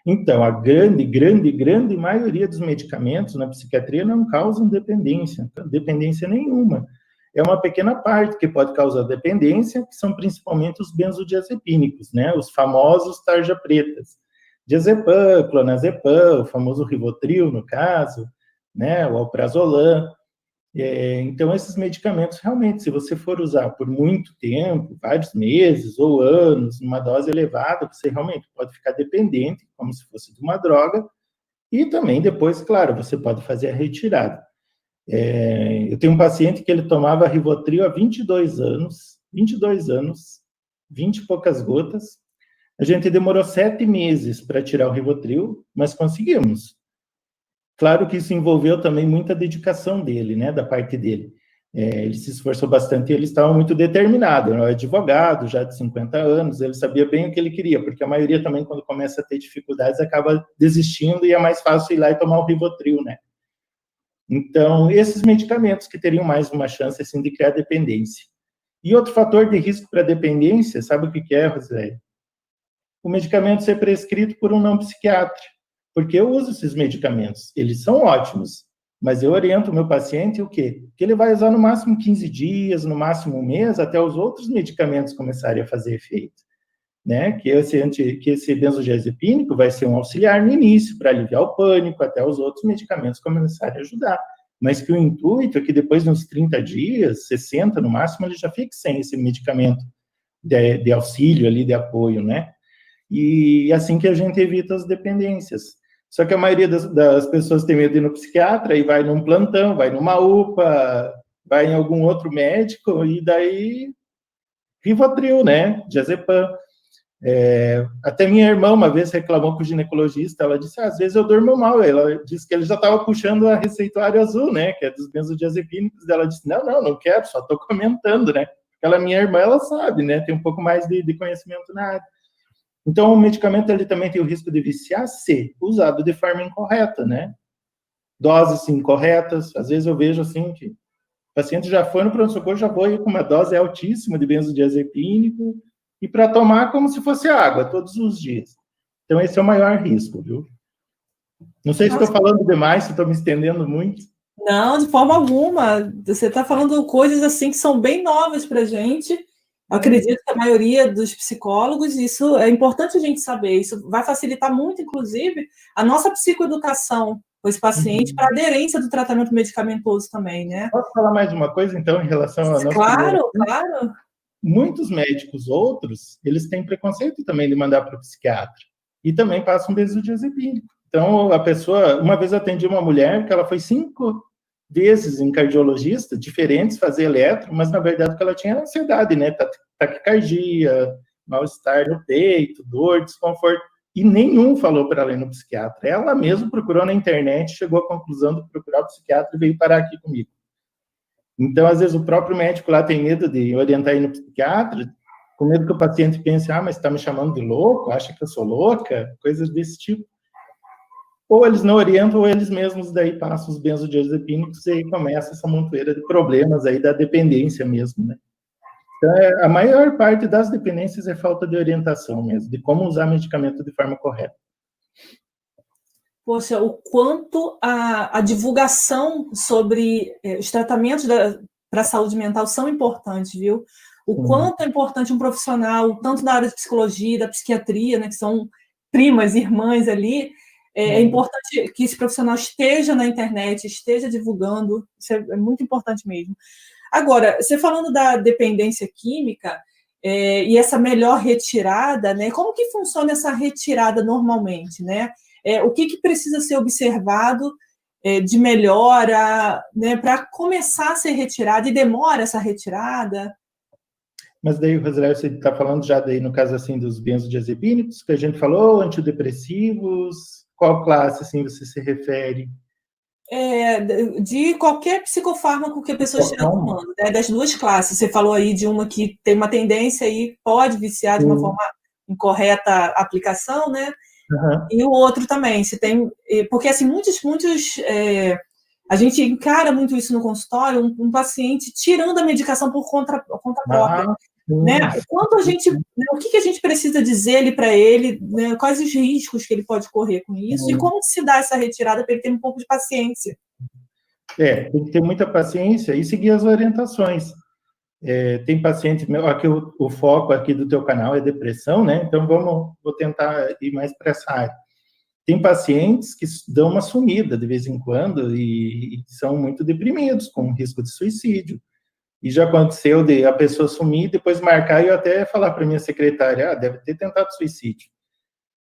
Então, a grande maioria dos medicamentos na psiquiatria não causam dependência nenhuma. É uma pequena parte que pode causar dependência, que são principalmente os benzodiazepínicos, né, os famosos tarja pretas. Diazepam, clonazepam, o famoso Rivotril, no caso, né, o alprazolam. Então, esses medicamentos, realmente, se você for usar por muito tempo, vários meses ou anos, numa dose elevada, você realmente pode ficar dependente, como se fosse de uma droga, e também depois, claro, você pode fazer a retirada. Eu tenho um paciente que ele tomava Rivotril há 22 anos, 20 e poucas gotas. A gente demorou 7 meses para tirar o Rivotril, mas conseguimos. Claro que isso envolveu também muita dedicação dele, né, da parte dele. Ele se esforçou bastante e ele estava muito determinado. Ele era advogado, já de 50 anos, ele sabia bem o que ele queria, porque a maioria também, quando começa a ter dificuldades, acaba desistindo e é mais fácil ir lá e tomar o Rivotril, né? Então, esses medicamentos que teriam mais uma chance, assim, de criar dependência. E outro fator de risco para dependência, sabe o que é, Rosé? O medicamento ser prescrito por um não psiquiatra, porque eu uso esses medicamentos, eles são ótimos, mas eu oriento o meu paciente o quê? Que ele vai usar no máximo 15 dias, no máximo um mês, até os outros medicamentos começarem a fazer efeito, né? Que esse benzodiazepínico vai ser um auxiliar no início, para aliviar o pânico, até os outros medicamentos começarem a ajudar, mas que o intuito é que depois de uns 30 dias, 60 no máximo, ele já fique sem esse medicamento de auxílio ali, de apoio, né? E assim que a gente evita as dependências. Só que a maioria das pessoas tem medo de ir no psiquiatra e vai num plantão, vai numa UPA, vai em algum outro médico, e daí Rivotril, né? Diazepam. Até minha irmã uma vez reclamou com o ginecologista, ela disse, às vezes eu durmo mal, ela disse que ele já estava puxando a receituário azul, né, que é dos benzodiazepínicos, ela disse, não quero, só estou comentando, né, porque minha irmã, ela sabe, né, tem um pouco mais de conhecimento na área. Então, o medicamento, ele também tem o risco de viciar se usado de forma incorreta, né, doses incorretas, às vezes eu vejo, assim, que o paciente já foi no pronto-socorro, já foi com uma dose altíssima de benzodiazepínico, e para tomar como se fosse água, todos os dias. Então, esse é o maior risco, viu? Não sei se estou falando demais, se estou me estendendo muito. Não, de forma alguma. Você está falando coisas assim que são bem novas para a gente. Eu acredito que a maioria dos psicólogos, isso é importante a gente saber. Isso vai facilitar muito, inclusive, a nossa psicoeducação com esse paciente para aderência do tratamento medicamentoso também, né? Posso falar mais uma coisa, então, em relação a nossa... Claro. Muitos médicos, outros, eles têm preconceito também de mandar para o psiquiatra. E também passam benzodiazepínico. Então, a pessoa... Uma vez eu atendi uma mulher que ela foi 5 vezes em cardiologista, diferentes, fazer eletro, mas, na verdade, o que ela tinha era ansiedade, né? Taquicardia, mal-estar no peito, dor, desconforto. E nenhum falou para ela ir no psiquiatra. Ela mesma procurou na internet, chegou à conclusão de procurar o psiquiatra e veio parar aqui comigo. Então, às vezes, o próprio médico lá tem medo de orientar ir no psiquiatra, com medo que o paciente pense, mas está me chamando de louco, acha que eu sou louca, coisas desse tipo. Ou eles não orientam, ou eles mesmos daí passam os benzodiazepínicos e aí começa essa montoeira de problemas aí da dependência mesmo, né? Então, a maior parte das dependências é falta de orientação mesmo, de como usar medicamento de forma correta. Poxa, o quanto a divulgação sobre os tratamentos para a saúde mental são importantes, viu? O quanto é importante um profissional, tanto da área de psicologia, da psiquiatria, né, que são primas, irmãs ali, é importante que esse profissional esteja na internet, esteja divulgando, isso é muito importante mesmo. Agora, você falando da dependência química e essa melhor retirada, né, como que funciona essa retirada normalmente, né? O que precisa ser observado de melhora, né, para começar a ser retirada, e demora essa retirada? Mas daí, Rosilé, você está falando já daí, no caso, assim, dos benzodiazepínicos, que a gente falou, antidepressivos, qual classe, assim, você se refere? De qualquer psicofármaco que a pessoa esteja tomando, né, das duas classes. Você falou aí de uma que tem uma tendência e pode viciar de uma forma incorreta a aplicação, né? E o outro também, se tem... Porque, assim, muitos a gente encara muito isso no consultório, um paciente tirando a medicação por conta própria. Né? Quanto a gente, né, o que a gente precisa dizer para ele, né, quais os riscos que ele pode correr com isso, e como se dá essa retirada para ele ter um pouco de paciência. Tem que ter muita paciência e seguir as orientações. Tem paciente, aqui o foco aqui do teu canal é depressão, né? Então vou tentar ir mais para essa área. Tem pacientes que dão uma sumida de vez em quando e são muito deprimidos, com risco de suicídio. E já aconteceu de a pessoa sumir, depois marcar e eu até falar para minha secretária, deve ter tentado suicídio.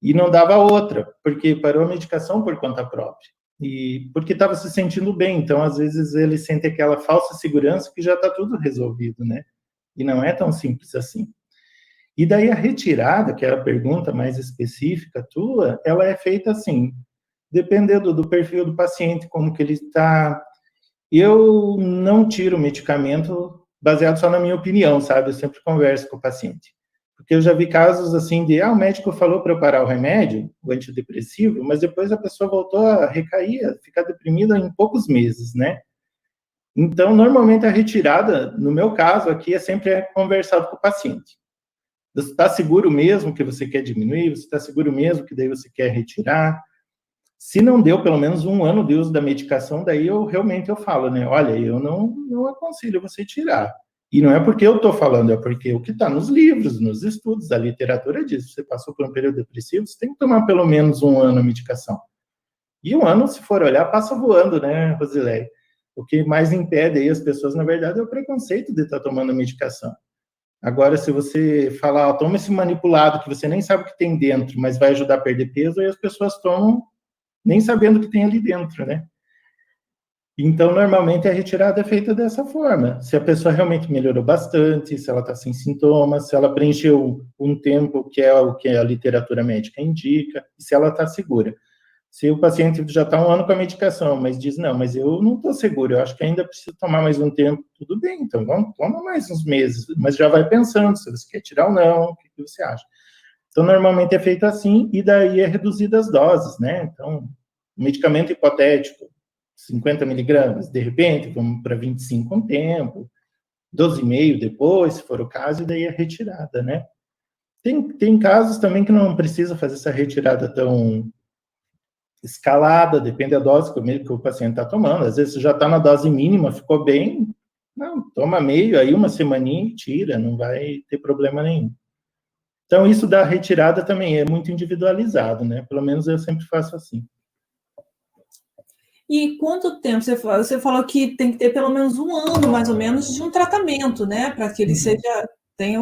E não dava outra, porque parou a medicação por conta própria. E porque estava se sentindo bem, então às vezes ele sente aquela falsa segurança que já está tudo resolvido, né? E não é tão simples assim. E daí a retirada, que é a pergunta mais específica tua, ela é feita assim, dependendo do perfil do paciente, como que ele está. Eu não tiro medicamento baseado só na minha opinião, sabe? Eu sempre converso com o paciente. Porque eu já vi casos assim de, o médico falou para eu parar o remédio, o antidepressivo, mas depois a pessoa voltou a recair, a ficar deprimida em poucos meses, né? Então, normalmente a retirada, no meu caso aqui, é sempre conversado com o paciente. Você está seguro mesmo que você quer diminuir? Você está seguro mesmo que daí você quer retirar? Se não deu pelo menos 1 ano de uso da medicação, daí eu falo, né? Olha, eu não aconselho você tirar. E não é porque eu estou falando, é porque o que está nos livros, nos estudos, a literatura diz, você passou por um período depressivo, você tem que tomar pelo menos 1 ano a medicação. E 1 ano, se for olhar, passa voando, né, Rosileia? O que mais impede aí as pessoas, na verdade, é o preconceito de estar tomando a medicação. Agora, se você falar, toma esse manipulado que você nem sabe o que tem dentro, mas vai ajudar a perder peso, aí as pessoas tomam nem sabendo o que tem ali dentro, né? Então, normalmente, a retirada é feita dessa forma. Se a pessoa realmente melhorou bastante, se ela está sem sintomas, se ela preencheu um tempo que é o que a literatura médica indica, e se ela está segura. Se o paciente já está 1 ano com a medicação, mas diz, não, mas eu não estou seguro, eu acho que ainda preciso tomar mais um tempo, tudo bem, então toma mais uns meses, mas já vai pensando se você quer tirar ou não, o que você acha. Então, normalmente é feito assim, e daí é reduzida as doses, né? Então, medicamento hipotético, 50 miligramas, de repente, vamos para 25 um tempo, 12,5 depois, se for o caso, e daí é retirada, né? Tem casos também que não precisa fazer essa retirada tão escalada, depende da dose que o paciente está tomando. Às vezes já está na dose mínima, ficou bem, não, toma meio, aí 1 semaninha e tira, não vai ter problema nenhum. Então, isso da retirada também é muito individualizado, né? Pelo menos eu sempre faço assim. E quanto tempo? Você falou que tem que ter pelo menos 1 ano, mais ou menos, de um tratamento, né? Para que ele tenha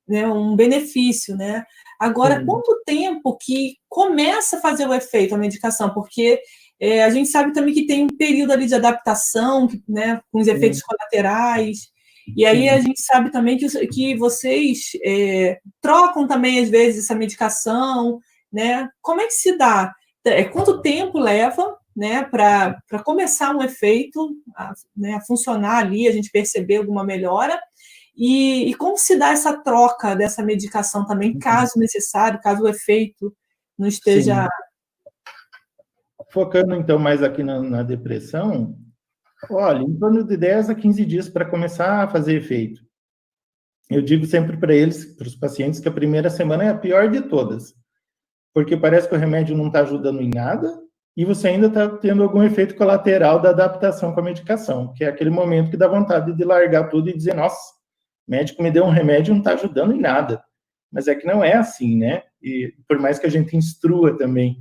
né, um benefício, né? Agora, quanto tempo que começa a fazer o efeito a medicação? Porque a gente sabe também que tem um período ali de adaptação, né, com os efeitos colaterais, e aí a gente sabe também que vocês trocam também, às vezes, essa medicação, né? Como é que se dá? Quanto tempo leva, né, para começar um efeito a funcionar ali, a gente perceber alguma melhora? E como se dá essa troca dessa medicação também, caso necessário, caso o efeito não esteja... Sim. Focando, então, mais aqui na depressão, olha, em torno de 10 a 15 dias para começar a fazer efeito. Eu digo sempre para eles, para os pacientes, que a primeira semana é a pior de todas, porque parece que o remédio não está ajudando em nada e você ainda está tendo algum efeito colateral da adaptação com a medicação, que é aquele momento que dá vontade de largar tudo e dizer, nossa, o médico me deu um remédio e não está ajudando em nada. Mas é que não é assim, né? E por mais que a gente instrua também,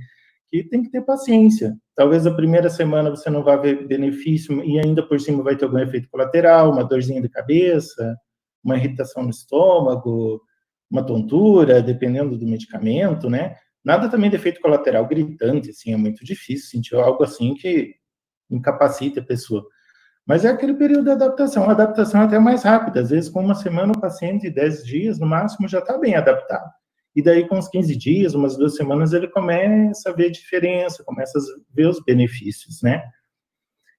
que tem que ter paciência. Talvez a primeira semana você não vá ver benefício e ainda por cima vai ter algum efeito colateral, uma dorzinha de cabeça, uma irritação no estômago, uma tontura, dependendo do medicamento, né? Nada também de efeito colateral gritante, assim, é muito difícil sentir algo assim que incapacite a pessoa. Mas é aquele período de adaptação. A adaptação é até mais rápida. Às vezes, com uma semana, o paciente, 10 dias, no máximo, já está bem adaptado. E daí, com uns 15 dias, umas 2 semanas, ele começa a ver a diferença, começa a ver os benefícios, né?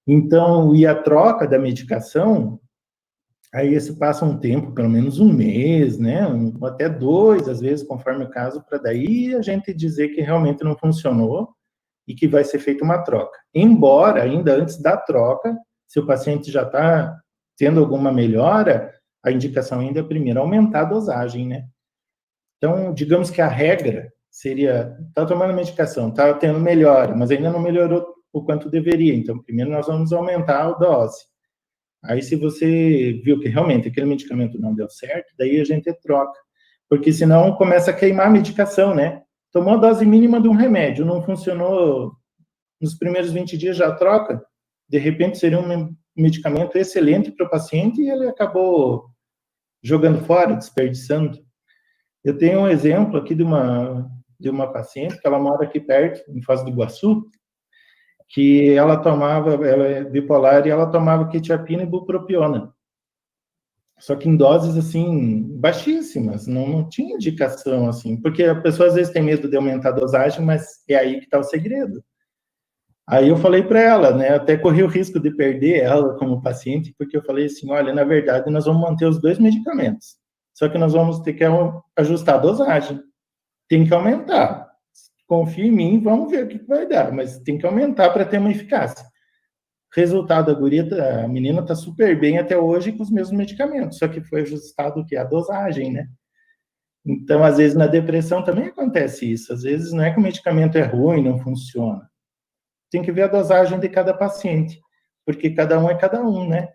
Então, e a troca da medicação, aí se passa um tempo, pelo menos um mês, né? Até 2, às vezes, conforme o caso, para daí a gente dizer que realmente não funcionou e que vai ser feita uma troca. Embora, ainda antes da troca, se o paciente já está tendo alguma melhora, a indicação ainda é primeiro aumentar a dosagem, né? Então, digamos que a regra seria, está tomando medicação, está tendo melhora, mas ainda não melhorou o quanto deveria. Então, primeiro nós vamos aumentar a dose. Aí, se você viu que realmente aquele medicamento não deu certo, daí a gente troca. Porque senão começa a queimar a medicação, né? Tomou a dose mínima de um remédio, não funcionou nos primeiros 20 dias, já troca. De repente, seria um medicamento excelente para o paciente e ele acabou jogando fora, desperdiçando. Eu tenho um exemplo aqui de uma paciente que ela mora aqui perto, em Foz do Iguaçu, que ela é bipolar e ela tomava quetiapina e bupropiona. Só que em doses, assim, baixíssimas, não tinha indicação, assim, porque a pessoa às vezes tem medo de aumentar a dosagem, mas é aí que está o segredo. Aí eu falei para ela, né, até corri o risco de perder ela como paciente, porque eu falei assim, olha, na verdade, nós vamos manter os 2 medicamentos, só que nós vamos ter que ajustar a dosagem, tem que aumentar. Confia em mim, vamos ver o que vai dar, mas tem que aumentar para ter uma eficácia. Resultado, a menina está super bem até hoje com os mesmos medicamentos, só que foi ajustado o que? A dosagem, né? Então, às vezes, na depressão também acontece isso. Às vezes, não é que o medicamento é ruim, não funciona. Tem que ver a dosagem de cada paciente, porque cada um é cada um, né?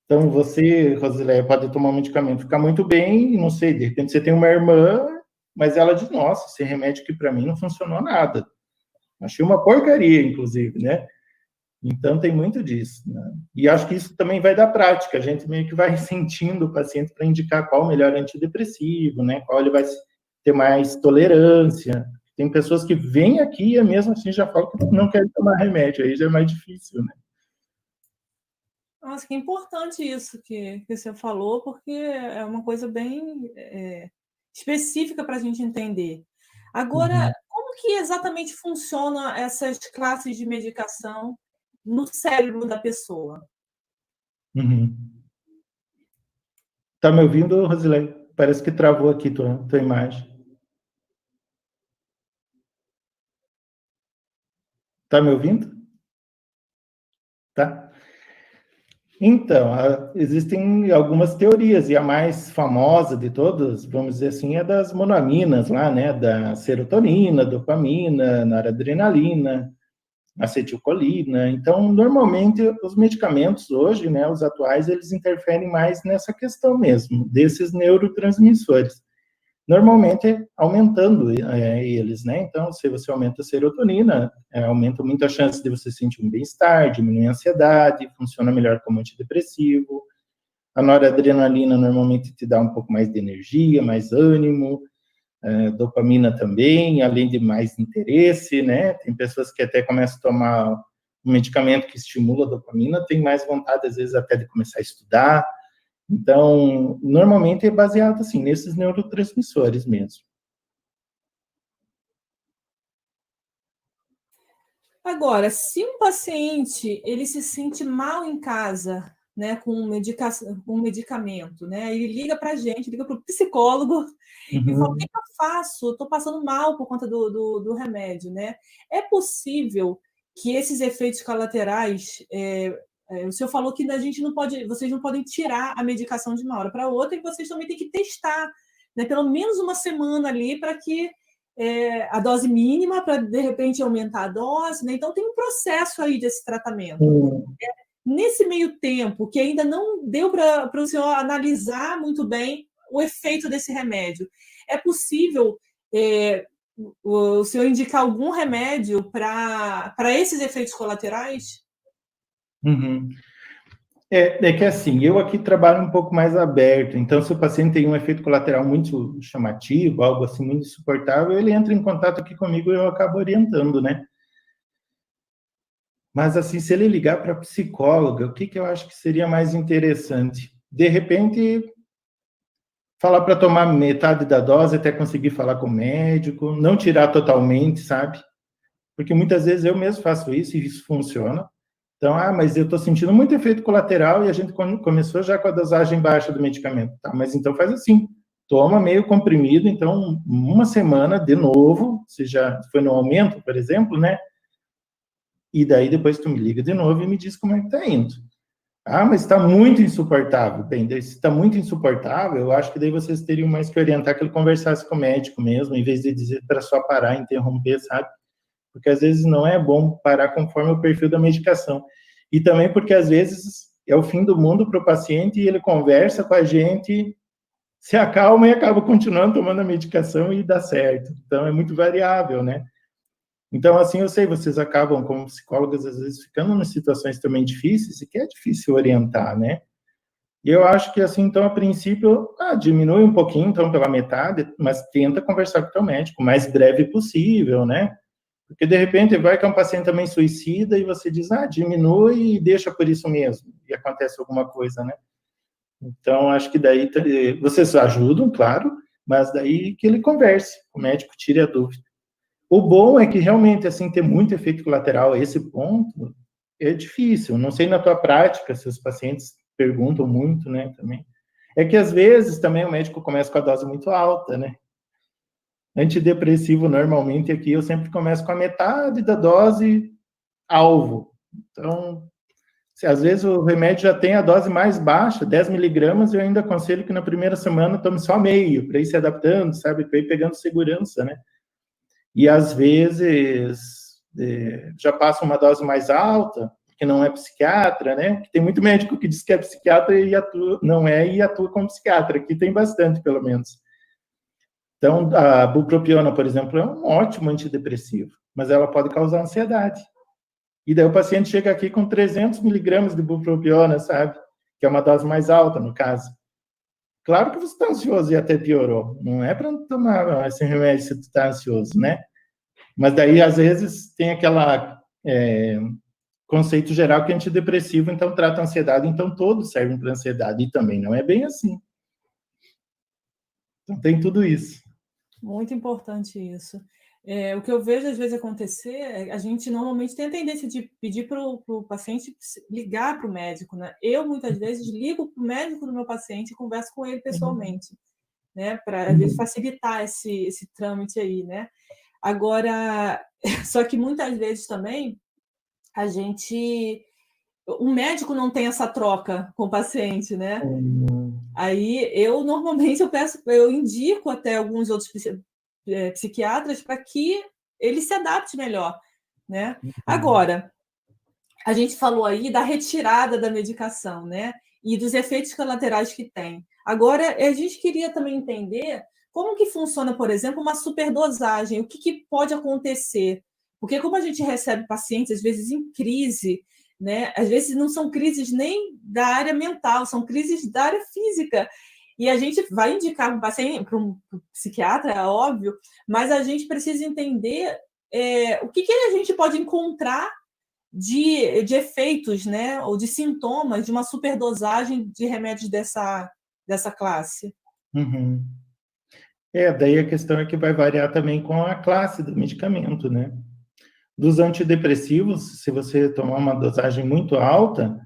Então, você, Rosileia, pode tomar um medicamento, ficar muito bem, não sei, de repente você tem uma irmã, mas ela diz, nossa, esse remédio aqui para mim não funcionou nada. Achei uma porcaria, inclusive, né? Então, tem muito disso, né? E acho que isso também vai da prática, a gente meio que vai sentindo o paciente para indicar qual o melhor antidepressivo, né? Qual ele vai ter mais tolerância. Tem pessoas que vêm aqui e mesmo assim já falam que não querem tomar remédio, aí já é mais difícil, né? Nossa, que importante isso que você falou, porque é uma coisa bem específica para a gente entender. Agora, como que exatamente funcionam essas classes de medicação no cérebro da pessoa? Uhum. Tá me ouvindo, Rosilene? Parece que travou aqui tua imagem. Tá me ouvindo? Tá? Então, existem algumas teorias, e a mais famosa de todas, vamos dizer assim, é das monoaminas lá, né? Da serotonina, dopamina, noradrenalina, acetilcolina. Então, normalmente, os medicamentos hoje, né, os atuais, eles interferem mais nessa questão mesmo, desses neurotransmissores. Normalmente, aumentando eles, né? Então, se você aumenta a serotonina, aumenta muito a chance de você sentir um bem-estar, diminui a ansiedade, funciona melhor como antidepressivo. A noradrenalina normalmente te dá um pouco mais de energia, mais ânimo, dopamina também, além de mais interesse, né? Tem pessoas que até começam a tomar um medicamento que estimula a dopamina, tem mais vontade, às vezes, até de começar a estudar. Então, normalmente é baseado, assim, nesses neurotransmissores mesmo. Agora, se um paciente ele se sente mal em casa, né, com medicamento, né? Ele liga para a gente, liga para o psicólogo e fala: o que eu faço? Estou passando mal por conta do remédio, né? É possível que esses efeitos colaterais, o senhor falou que a gente não pode, vocês não podem tirar a medicação de uma hora para outra, e vocês também têm que testar, né, pelo menos uma semana ali para que a dose mínima, para de repente aumentar a dose, né? Então tem um processo aí desse tratamento. Nesse meio tempo, que ainda não deu para o senhor analisar muito bem o efeito desse remédio, é possível o senhor indicar algum remédio para esses efeitos colaterais? É que assim, eu aqui trabalho um pouco mais aberto, então se o paciente tem um efeito colateral muito chamativo, algo assim muito insuportável, ele entra em contato aqui comigo e eu acabo orientando, né? Mas assim, se ele ligar para a psicóloga, o que eu acho que seria mais interessante? De repente, falar para tomar metade da dose até conseguir falar com o médico, não tirar totalmente, sabe? Porque muitas vezes eu mesmo faço isso e isso funciona. Então, mas eu estou sentindo muito efeito colateral e a gente começou já com a dosagem baixa do medicamento. Tá, mas então faz assim, toma meio comprimido, então uma semana de novo, se já foi no aumento, por exemplo, né? E daí depois tu me liga de novo e me diz como é que tá indo. Mas está muito insuportável. Bem, se está muito insuportável, eu acho que daí vocês teriam mais que orientar que ele conversasse com o médico mesmo, em vez de dizer para só parar, interromper, sabe? Porque às vezes não é bom parar conforme o perfil da medicação. E também porque às vezes é o fim do mundo para o paciente e ele conversa com a gente, se acalma e acaba continuando tomando a medicação e dá certo. Então é muito variável, né? Então, assim, eu sei, vocês acabam, como psicólogas, às vezes ficando em situações também difíceis e que é difícil orientar, né? E eu acho que, assim, então, a princípio, diminui um pouquinho, então, pela metade, mas tenta conversar com o teu médico o mais breve possível, né? Porque, de repente, vai que é um paciente também suicida e você diz, diminui e deixa por isso mesmo. E acontece alguma coisa, né? Então, acho que daí vocês ajudam, claro, mas daí que ele converse, o médico tire a dúvida. O bom é que realmente, assim, ter muito efeito colateral a esse ponto é difícil. Não sei na tua prática se os pacientes perguntam muito, né, também. É que às vezes também o médico começa com a dose muito alta, né? Antidepressivo, normalmente, aqui eu sempre começo com a metade da dose alvo. Então, se às vezes o remédio já tem a dose mais baixa, 10 miligramas, eu ainda aconselho que na primeira semana tome só meio, para ir se adaptando, sabe? Para ir pegando segurança, né? E às vezes já passa uma dose mais alta, que não é psiquiatra, né? Tem muito médico que diz que é psiquiatra e atua, não é, e atua como psiquiatra. Aqui tem bastante, pelo menos. Então, a bupropiona, por exemplo, é um ótimo antidepressivo, mas ela pode causar ansiedade. E daí o paciente chega aqui com 300 miligramas de bupropiona, sabe? Que é uma dose mais alta, no caso. Claro que você está ansioso e até piorou. Não é para tomar esse remédio se tu está ansioso, né? Mas daí, às vezes, tem aquela conceito geral que é antidepressivo, então trata a ansiedade, então todos servem para ansiedade. E também não é bem assim. Então tem tudo isso. Muito importante isso. O que eu vejo às vezes acontecer, a gente normalmente tem a tendência de pedir para o paciente ligar para o médico, né? Eu, muitas vezes, ligo para o médico do meu paciente e converso com ele pessoalmente, né? Para, às vezes, facilitar esse trâmite aí, né? Agora, só que muitas vezes também o médico não tem essa troca com o paciente, né? Aí eu normalmente eu indico até alguns outros psiquiatras para que ele se adapte melhor, né? Agora, a gente falou aí da retirada da medicação, né? E dos efeitos colaterais que tem. Agora, a gente queria também entender como que funciona, por exemplo, uma superdosagem, o que pode acontecer? Porque como a gente recebe pacientes, às vezes, em crise, né? Às vezes não são crises nem da área mental, são crises da área física. E a gente vai indicar um paciente para um psiquiatra, óbvio, mas a gente precisa entender o que a gente pode encontrar de efeitos, né, ou de sintomas de uma superdosagem de remédios dessa classe. Daí a questão é que vai variar também com a classe do medicamento, né? Dos antidepressivos, se você tomar uma dosagem muito alta,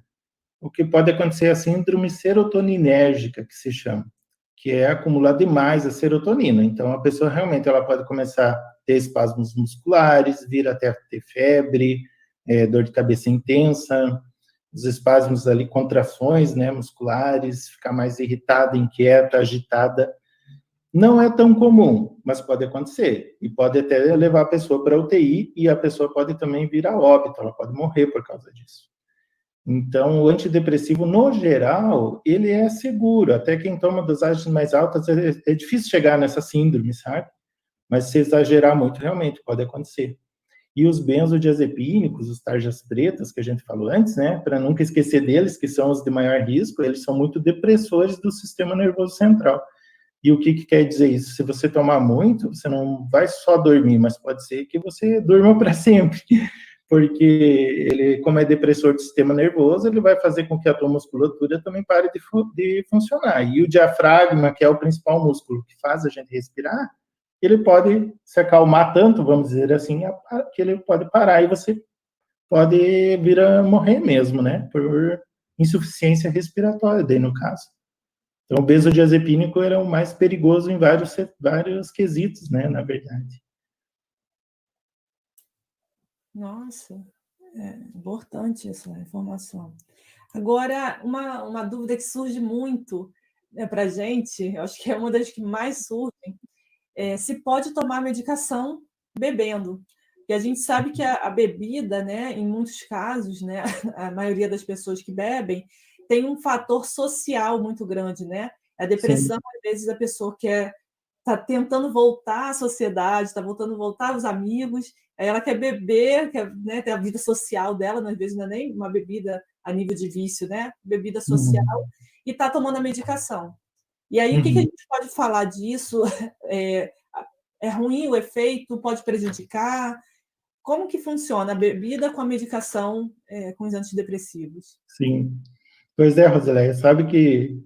o que pode acontecer é a síndrome serotoninérgica, que se chama, que é acumular demais a serotonina. Então, a pessoa realmente ela pode começar a ter espasmos musculares, vir até a ter febre, dor de cabeça intensa, os espasmos ali, contrações, né, musculares, ficar mais irritada, inquieta, agitada. Não é tão comum, mas pode acontecer. E pode até levar a pessoa para a UTI e a pessoa pode também vir a óbito, ela pode morrer por causa disso. Então, o antidepressivo, no geral, ele é seguro. Até quem toma dosagens mais altas, é difícil chegar nessa síndrome, sabe? Mas se exagerar muito, realmente pode acontecer. E os benzodiazepínicos, os tarjas pretas, que a gente falou antes, né? Para nunca esquecer deles, que são os de maior risco, eles são muito depressores do sistema nervoso central. E o que quer dizer isso? Se você tomar muito, você não vai só dormir, mas pode ser que você durma para sempre, porque ele, como é depressor do sistema nervoso, ele vai fazer com que a tua musculatura também pare de funcionar. E o diafragma, que é o principal músculo que faz a gente respirar, ele pode se acalmar tanto, vamos dizer assim, que ele pode parar e você pode vir a morrer mesmo, né? Por insuficiência respiratória, daí no caso. Então, o benzodiazepínico era o mais perigoso em vários quesitos, né, na verdade. Nossa, é importante essa informação. Agora, uma dúvida que surge muito, né, para a gente, eu acho que é uma das que mais surgem, se pode tomar medicação bebendo. E a gente sabe que a bebida, né, em muitos casos, né, a maioria das pessoas que bebem, tem um fator social muito grande, né? A depressão, Sim. às vezes, a pessoa quer está tentando voltar à sociedade, está voltando a voltar aos amigos, aí ela quer beber, quer, né, ter a vida social dela, às vezes não é nem uma bebida a nível de vício, né? Bebida social, e está tomando a medicação. E aí, o que a gente pode falar disso? É ruim o efeito? Pode prejudicar? Como que funciona a bebida com a medicação, com os antidepressivos? Sim. Pois é, Rosileia, sabe que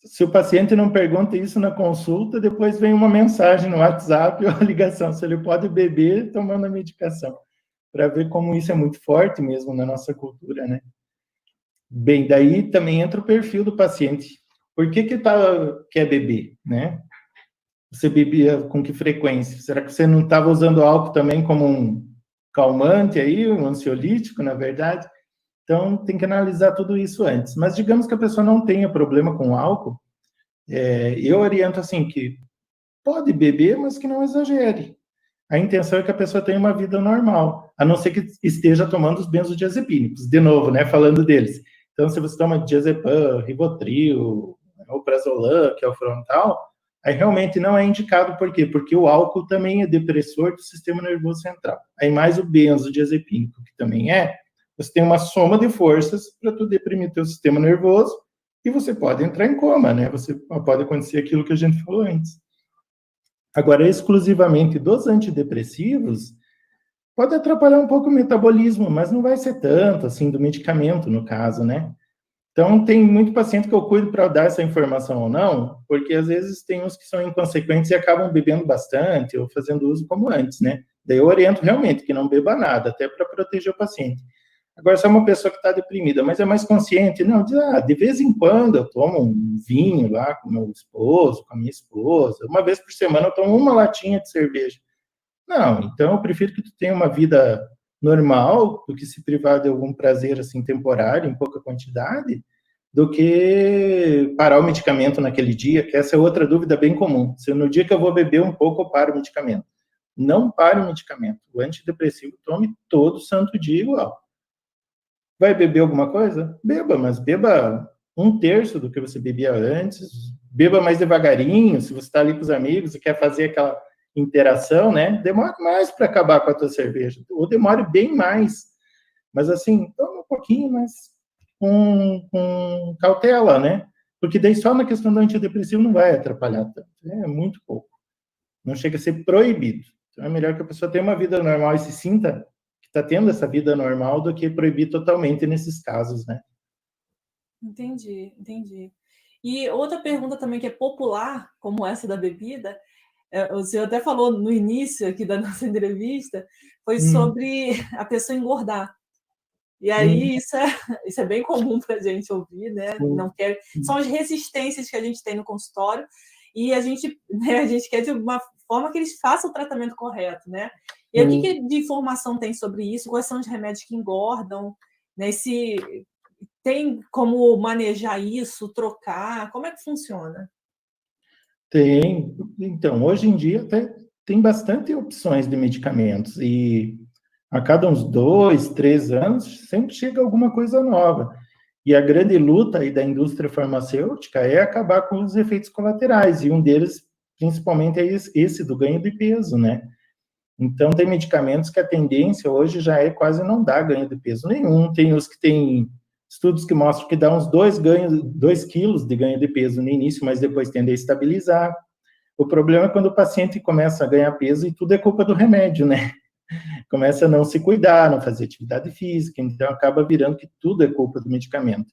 se o paciente não pergunta isso na consulta, depois vem uma mensagem no WhatsApp ou a ligação, se ele pode beber tomando a medicação, para ver como isso é muito forte mesmo na nossa cultura, né? Bem, daí também entra o perfil do paciente. Por que quer beber, né? Você bebia com que frequência? Será que você não estava usando álcool também como um calmante aí, um ansiolítico, na verdade? Então, tem que analisar tudo isso antes. Mas digamos que a pessoa não tenha problema com álcool, eu oriento assim que pode beber, mas que não exagere. A intenção é que a pessoa tenha uma vida normal, a não ser que esteja tomando os benzodiazepínicos. De novo, né, falando deles. Então, se você toma diazepam, Rivotril, ou Prazolam, que é o frontal, aí realmente não é indicado. Por quê? Porque o álcool também é depressor do sistema nervoso central. Aí mais o benzodiazepínico, que também você tem uma soma de forças para tu deprimir teu sistema nervoso e você pode entrar em coma, né? Pode acontecer aquilo que a gente falou antes. Agora, exclusivamente dos antidepressivos, pode atrapalhar um pouco o metabolismo, mas não vai ser tanto, assim, do medicamento, no caso, né? Então, tem muito paciente que eu cuido para dar essa informação ou não, porque às vezes tem uns que são inconsequentes e acabam bebendo bastante ou fazendo uso como antes, né? Daí eu oriento realmente que não beba nada, até para proteger o paciente. Agora, se é uma pessoa que está deprimida, mas é mais consciente, não, diz, de vez em quando eu tomo um vinho lá com meu esposo, com a minha esposa, uma vez por semana eu tomo uma latinha de cerveja. Não, então eu prefiro que tu tenha uma vida normal do que se privar de algum prazer, assim, temporário, em pouca quantidade, do que parar o medicamento naquele dia, que essa é outra dúvida bem comum. Se no dia que eu vou beber um pouco, eu paro o medicamento. Não pare o medicamento. O antidepressivo tome todo santo dia igual. Vai beber alguma coisa? Beba, mas beba 1/3 do que você bebia antes. Beba mais devagarinho. Se você está ali com os amigos e quer fazer aquela interação, né? Demore mais para acabar com a tua cerveja. Ou demore bem mais. Mas assim, toma um pouquinho, mas com cautela, né? Porque daí só na questão do antidepressivo não vai atrapalhar tanto. É muito pouco. Não chega a ser proibido. Então é melhor que a pessoa tenha uma vida normal e se sinta que está tendo essa vida normal do que proibir totalmente nesses casos, né? Entendi, entendi. E outra pergunta também que é popular, como essa da bebida, o senhor até falou no início aqui da nossa entrevista, foi sobre a pessoa engordar. E aí isso é bem comum para a gente ouvir, né? Não quer, são as resistências que a gente tem no consultório e a gente quer de uma forma que eles façam o tratamento correto, né? E aí, o que de informação tem sobre isso? Quais são os remédios que engordam? Né? Se tem como manejar isso, trocar? Como é que funciona? Tem. Então, hoje em dia até tem bastante opções de medicamentos e a cada uns 2, 3 anos sempre chega alguma coisa nova. E a grande luta aí da indústria farmacêutica é acabar com os efeitos colaterais, e um deles, principalmente, é esse do ganho de peso, né? Então, tem medicamentos que a tendência hoje já é quase não dar ganho de peso nenhum. Tem os que têm estudos que mostram que dá uns 2 quilos de ganho de peso no início, mas depois tende a estabilizar. O problema é quando o paciente começa a ganhar peso e tudo é culpa do remédio, né? Começa a não se cuidar, não fazer atividade física, então acaba virando que tudo é culpa do medicamento.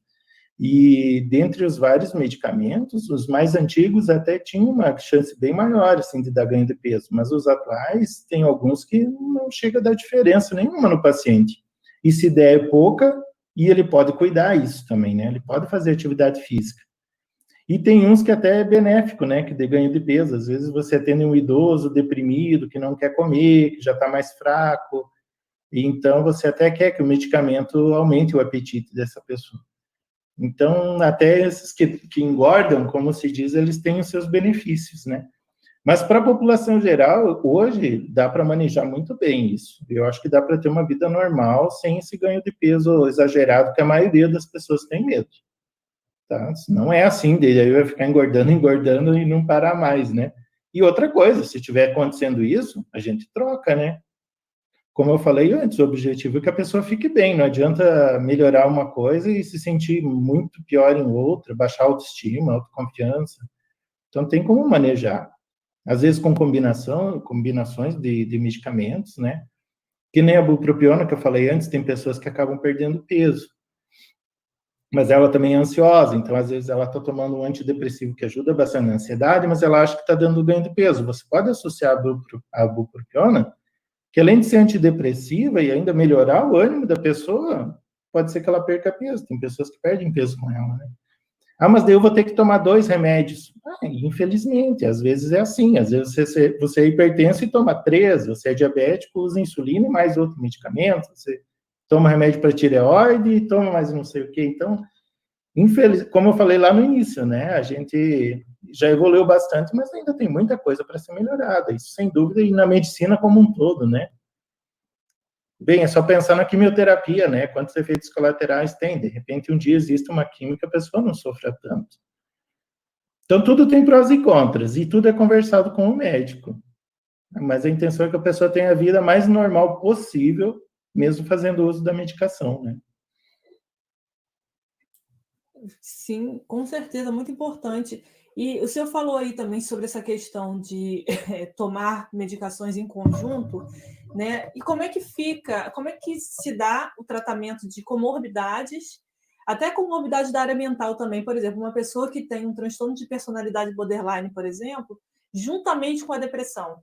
E dentre os vários medicamentos, os mais antigos até tinham uma chance bem maior, assim, de dar ganho de peso, mas os atuais tem alguns que não chega a dar diferença nenhuma no paciente. E se der é pouca, e ele pode cuidar isso também, né? Ele pode fazer atividade física. E tem uns que até é benéfico, né, que dê ganho de peso. Às vezes você atende um idoso deprimido, que não quer comer, que já está mais fraco, e então você até quer que o medicamento aumente o apetite dessa pessoa. Então, até esses que engordam, como se diz, eles têm os seus benefícios, né? Mas para a população geral, hoje, dá para manejar muito bem isso. Eu acho que dá para ter uma vida normal, sem esse ganho de peso exagerado, que a maioria das pessoas tem medo. Tá? Não é assim, daí aí vai ficar engordando e não parar mais, né? E outra coisa, se estiver acontecendo isso, a gente troca, né? Como eu falei antes, o objetivo é que a pessoa fique bem, não adianta melhorar uma coisa e se sentir muito pior em outra, baixar a autoestima, a autoconfiança. Então, tem como manejar. Às vezes com combinações de medicamentos, né? Que nem a bupropiona, que eu falei antes, tem pessoas que acabam perdendo peso. Mas ela também é ansiosa, então às vezes ela está tomando um antidepressivo que ajuda bastante na ansiedade, mas ela acha que está dando ganho de peso. Você pode associar a bupropiona, que além de ser antidepressiva e ainda melhorar o ânimo da pessoa, pode ser que ela perca peso. Tem pessoas que perdem peso com ela, né? Ah, mas daí eu vou ter que tomar 2 remédios. Infelizmente, às vezes é assim. Às vezes você é hipertenso e toma 3, você é diabético, usa insulina e mais outro medicamento, você toma remédio para tireoide e toma mais não sei o quê. Então, como eu falei lá no início, né? A gente já evoluiu bastante, mas ainda tem muita coisa para ser melhorada. Isso, sem dúvida, e na medicina como um todo, né? Bem, é só pensar na quimioterapia, né? Quantos efeitos colaterais tem? De repente, um dia existe uma química, a pessoa não sofra tanto. Então, tudo tem prós e contras, e tudo é conversado com o médico. Mas a intenção é que a pessoa tenha a vida mais normal possível, mesmo fazendo uso da medicação, né? Sim, com certeza, muito importante. E o senhor falou aí também sobre essa questão de tomar medicações em conjunto, né? E como é que se dá o tratamento de comorbidades, até comorbidade da área mental também, por exemplo, uma pessoa que tem um transtorno de personalidade borderline, por exemplo, juntamente com a depressão.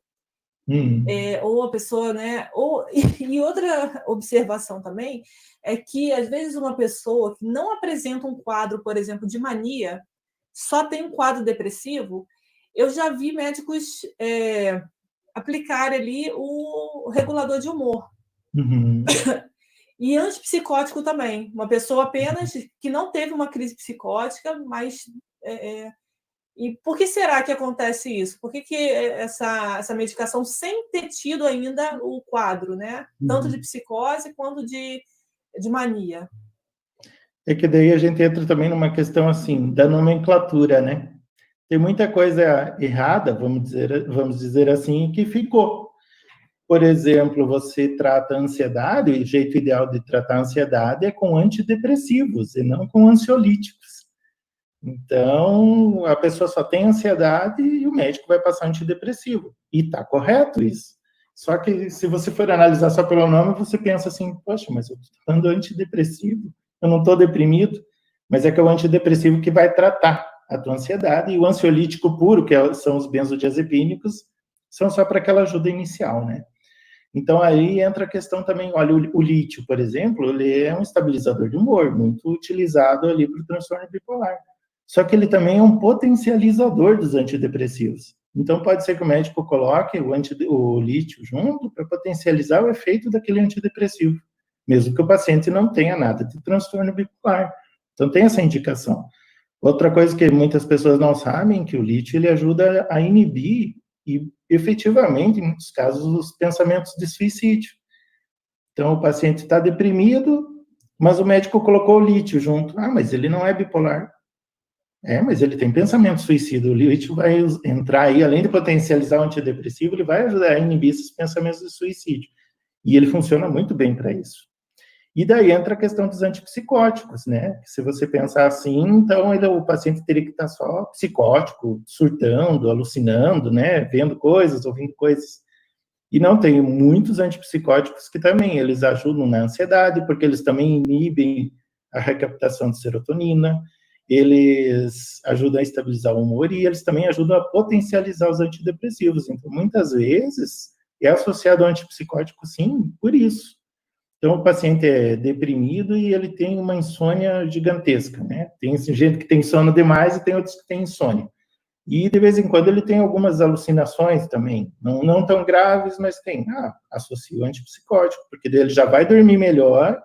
Ou a pessoa, né? E outra observação também é que, às vezes, uma pessoa que não apresenta um quadro, por exemplo, de mania, só tem um quadro depressivo, eu já vi médicos aplicar ali o regulador de humor. Uhum. E antipsicótico também. Uma pessoa apenas que não teve uma crise psicótica, mas... E por que será que acontece isso? Por que essa medicação, sem ter tido ainda o quadro, né? Tanto de psicose quanto de mania? É que daí a gente entra também numa questão, assim, da nomenclatura, né? Tem muita coisa errada, vamos dizer assim, que ficou. Por exemplo, você trata a ansiedade, o jeito ideal de tratar a ansiedade é com antidepressivos e não com ansiolíticos. Então, a pessoa só tem ansiedade e o médico vai passar antidepressivo. E está correto isso. Só que se você for analisar só pelo nome, você pensa assim, poxa, mas eu estou dando antidepressivo, eu não estou deprimido, mas é que é o antidepressivo que vai tratar a tua ansiedade, e o ansiolítico puro, são os benzodiazepínicos, são só para aquela ajuda inicial, né? Então, aí entra a questão também, olha, o lítio, por exemplo, ele é um estabilizador de humor, muito utilizado ali para o transtorno bipolar. Só que ele também é um potencializador dos antidepressivos. Então, pode ser que o médico coloque o lítio junto para potencializar o efeito daquele antidepressivo, mesmo que o paciente não tenha nada de transtorno bipolar. Então, tem essa indicação. Outra coisa que muitas pessoas não sabem, que o lítio ele ajuda a inibir e efetivamente, em muitos casos, os pensamentos de suicídio. Então, o paciente está deprimido, mas o médico colocou o lítio junto. Ah, mas ele não é bipolar. É, mas ele tem pensamento suicida. O lítio vai entrar aí, além de potencializar o antidepressivo, ele vai ajudar a inibir esses pensamentos de suicídio. E ele funciona muito bem para isso. E daí entra a questão dos antipsicóticos, né? Se você pensar assim, então o paciente teria que estar só psicótico, surtando, alucinando, né? Vendo coisas, ouvindo coisas. E não, tem muitos antipsicóticos que também, eles ajudam na ansiedade, porque eles também inibem a recaptação de serotonina, eles ajudam a estabilizar o humor e eles também ajudam a potencializar os antidepressivos. Então, muitas vezes, é associado ao antipsicótico, sim, por isso. Então, o paciente é deprimido e ele tem uma insônia gigantesca, né? Tem gente que tem sono demais e tem outros que têm insônia. E, de vez em quando, ele tem algumas alucinações também, não tão graves, mas tem. Associa o antipsicótico, porque daí ele já vai dormir melhor,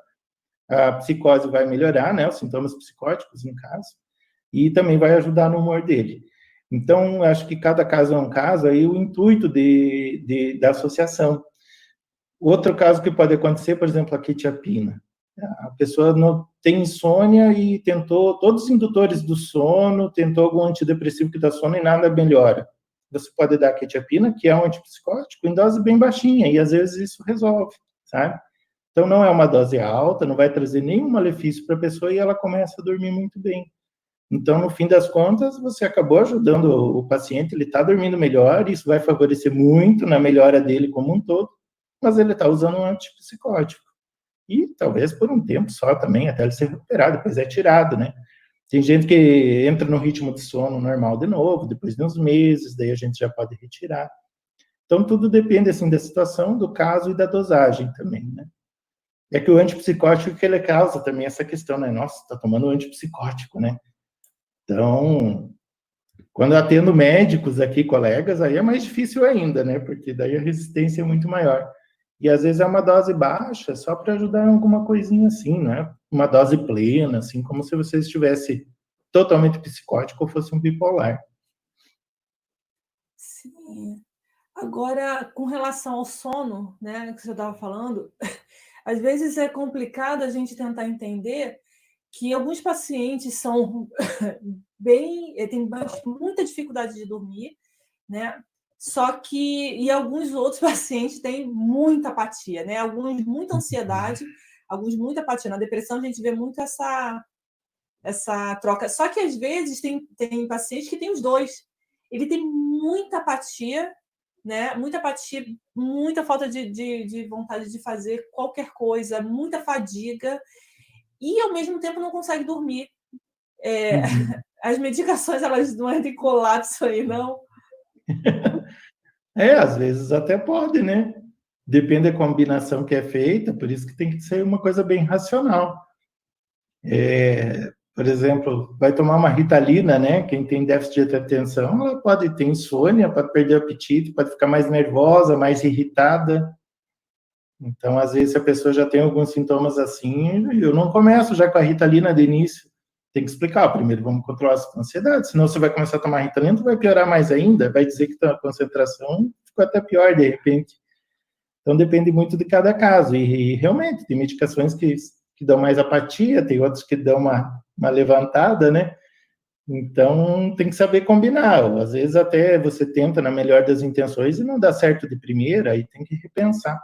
a psicose vai melhorar, né? Os sintomas psicóticos, no caso, e também vai ajudar no humor dele. Então, acho que cada caso é um caso, aí o intuito da associação. Outro caso que pode acontecer, por exemplo, a quetiapina. A pessoa não tem insônia e tentou todos os indutores do sono, tentou algum antidepressivo que dá sono e nada melhora. Você pode dar a quetiapina, que é um antipsicótico, em dose bem baixinha, e às vezes isso resolve, sabe? Então não é uma dose alta, não vai trazer nenhum malefício para a pessoa e ela começa a dormir muito bem. Então, no fim das contas, você acabou ajudando o paciente, ele está dormindo melhor, isso vai favorecer muito na melhora dele como um todo, mas ele está usando um antipsicótico. E talvez por um tempo só também, até ele ser recuperado, depois é tirado, né? Tem gente que entra no ritmo de sono normal de novo, depois de uns meses, daí a gente já pode retirar. Então, tudo depende, assim, da situação, do caso e da dosagem também, né? É que o antipsicótico que ele causa também essa questão, né? Nossa, tá tomando um antipsicótico, né? Então, quando eu atendo médicos aqui, colegas, aí é mais difícil ainda, né? Porque daí a resistência é muito maior. E às vezes é uma dose baixa, só para ajudar em alguma coisinha assim, não é uma dose plena, assim, como se você estivesse totalmente psicótico ou fosse um bipolar. Sim. Agora, com relação ao sono, né, que você estava falando, às vezes é complicado a gente tentar entender que alguns pacientes são têm muita dificuldade de dormir, né? Só que e alguns outros pacientes têm muita apatia, né? Alguns muita ansiedade, alguns muita apatia. Na depressão a gente vê muito essa troca. Só que às vezes tem pacientes que têm os dois. Ele tem muita apatia, né? Muita apatia, muita falta de vontade de fazer qualquer coisa, muita fadiga, e ao mesmo tempo não consegue dormir. As medicações, elas não entram em colapso aí, não? Às vezes até pode, né? Depende da combinação que é feita, por isso que tem que ser uma coisa bem racional. Por exemplo, vai tomar uma Ritalina, né? Quem tem déficit de atenção, ela pode ter insônia, pode perder o apetite, pode ficar mais nervosa, mais irritada. Então, às vezes, se a pessoa já tem alguns sintomas assim, eu não começo já com a Ritalina de início. Tem que explicar, primeiro vamos controlar a ansiedade, senão você vai começar a tomar Ritalina, vai piorar mais ainda, vai dizer que a concentração ficou até pior de repente. Então, depende muito de cada caso. E realmente, tem medicações que dão mais apatia, tem outras que dão uma levantada, né? Então, tem que saber combinar. Às vezes, até você tenta na melhor das intenções e não dá certo de primeira, aí tem que repensar.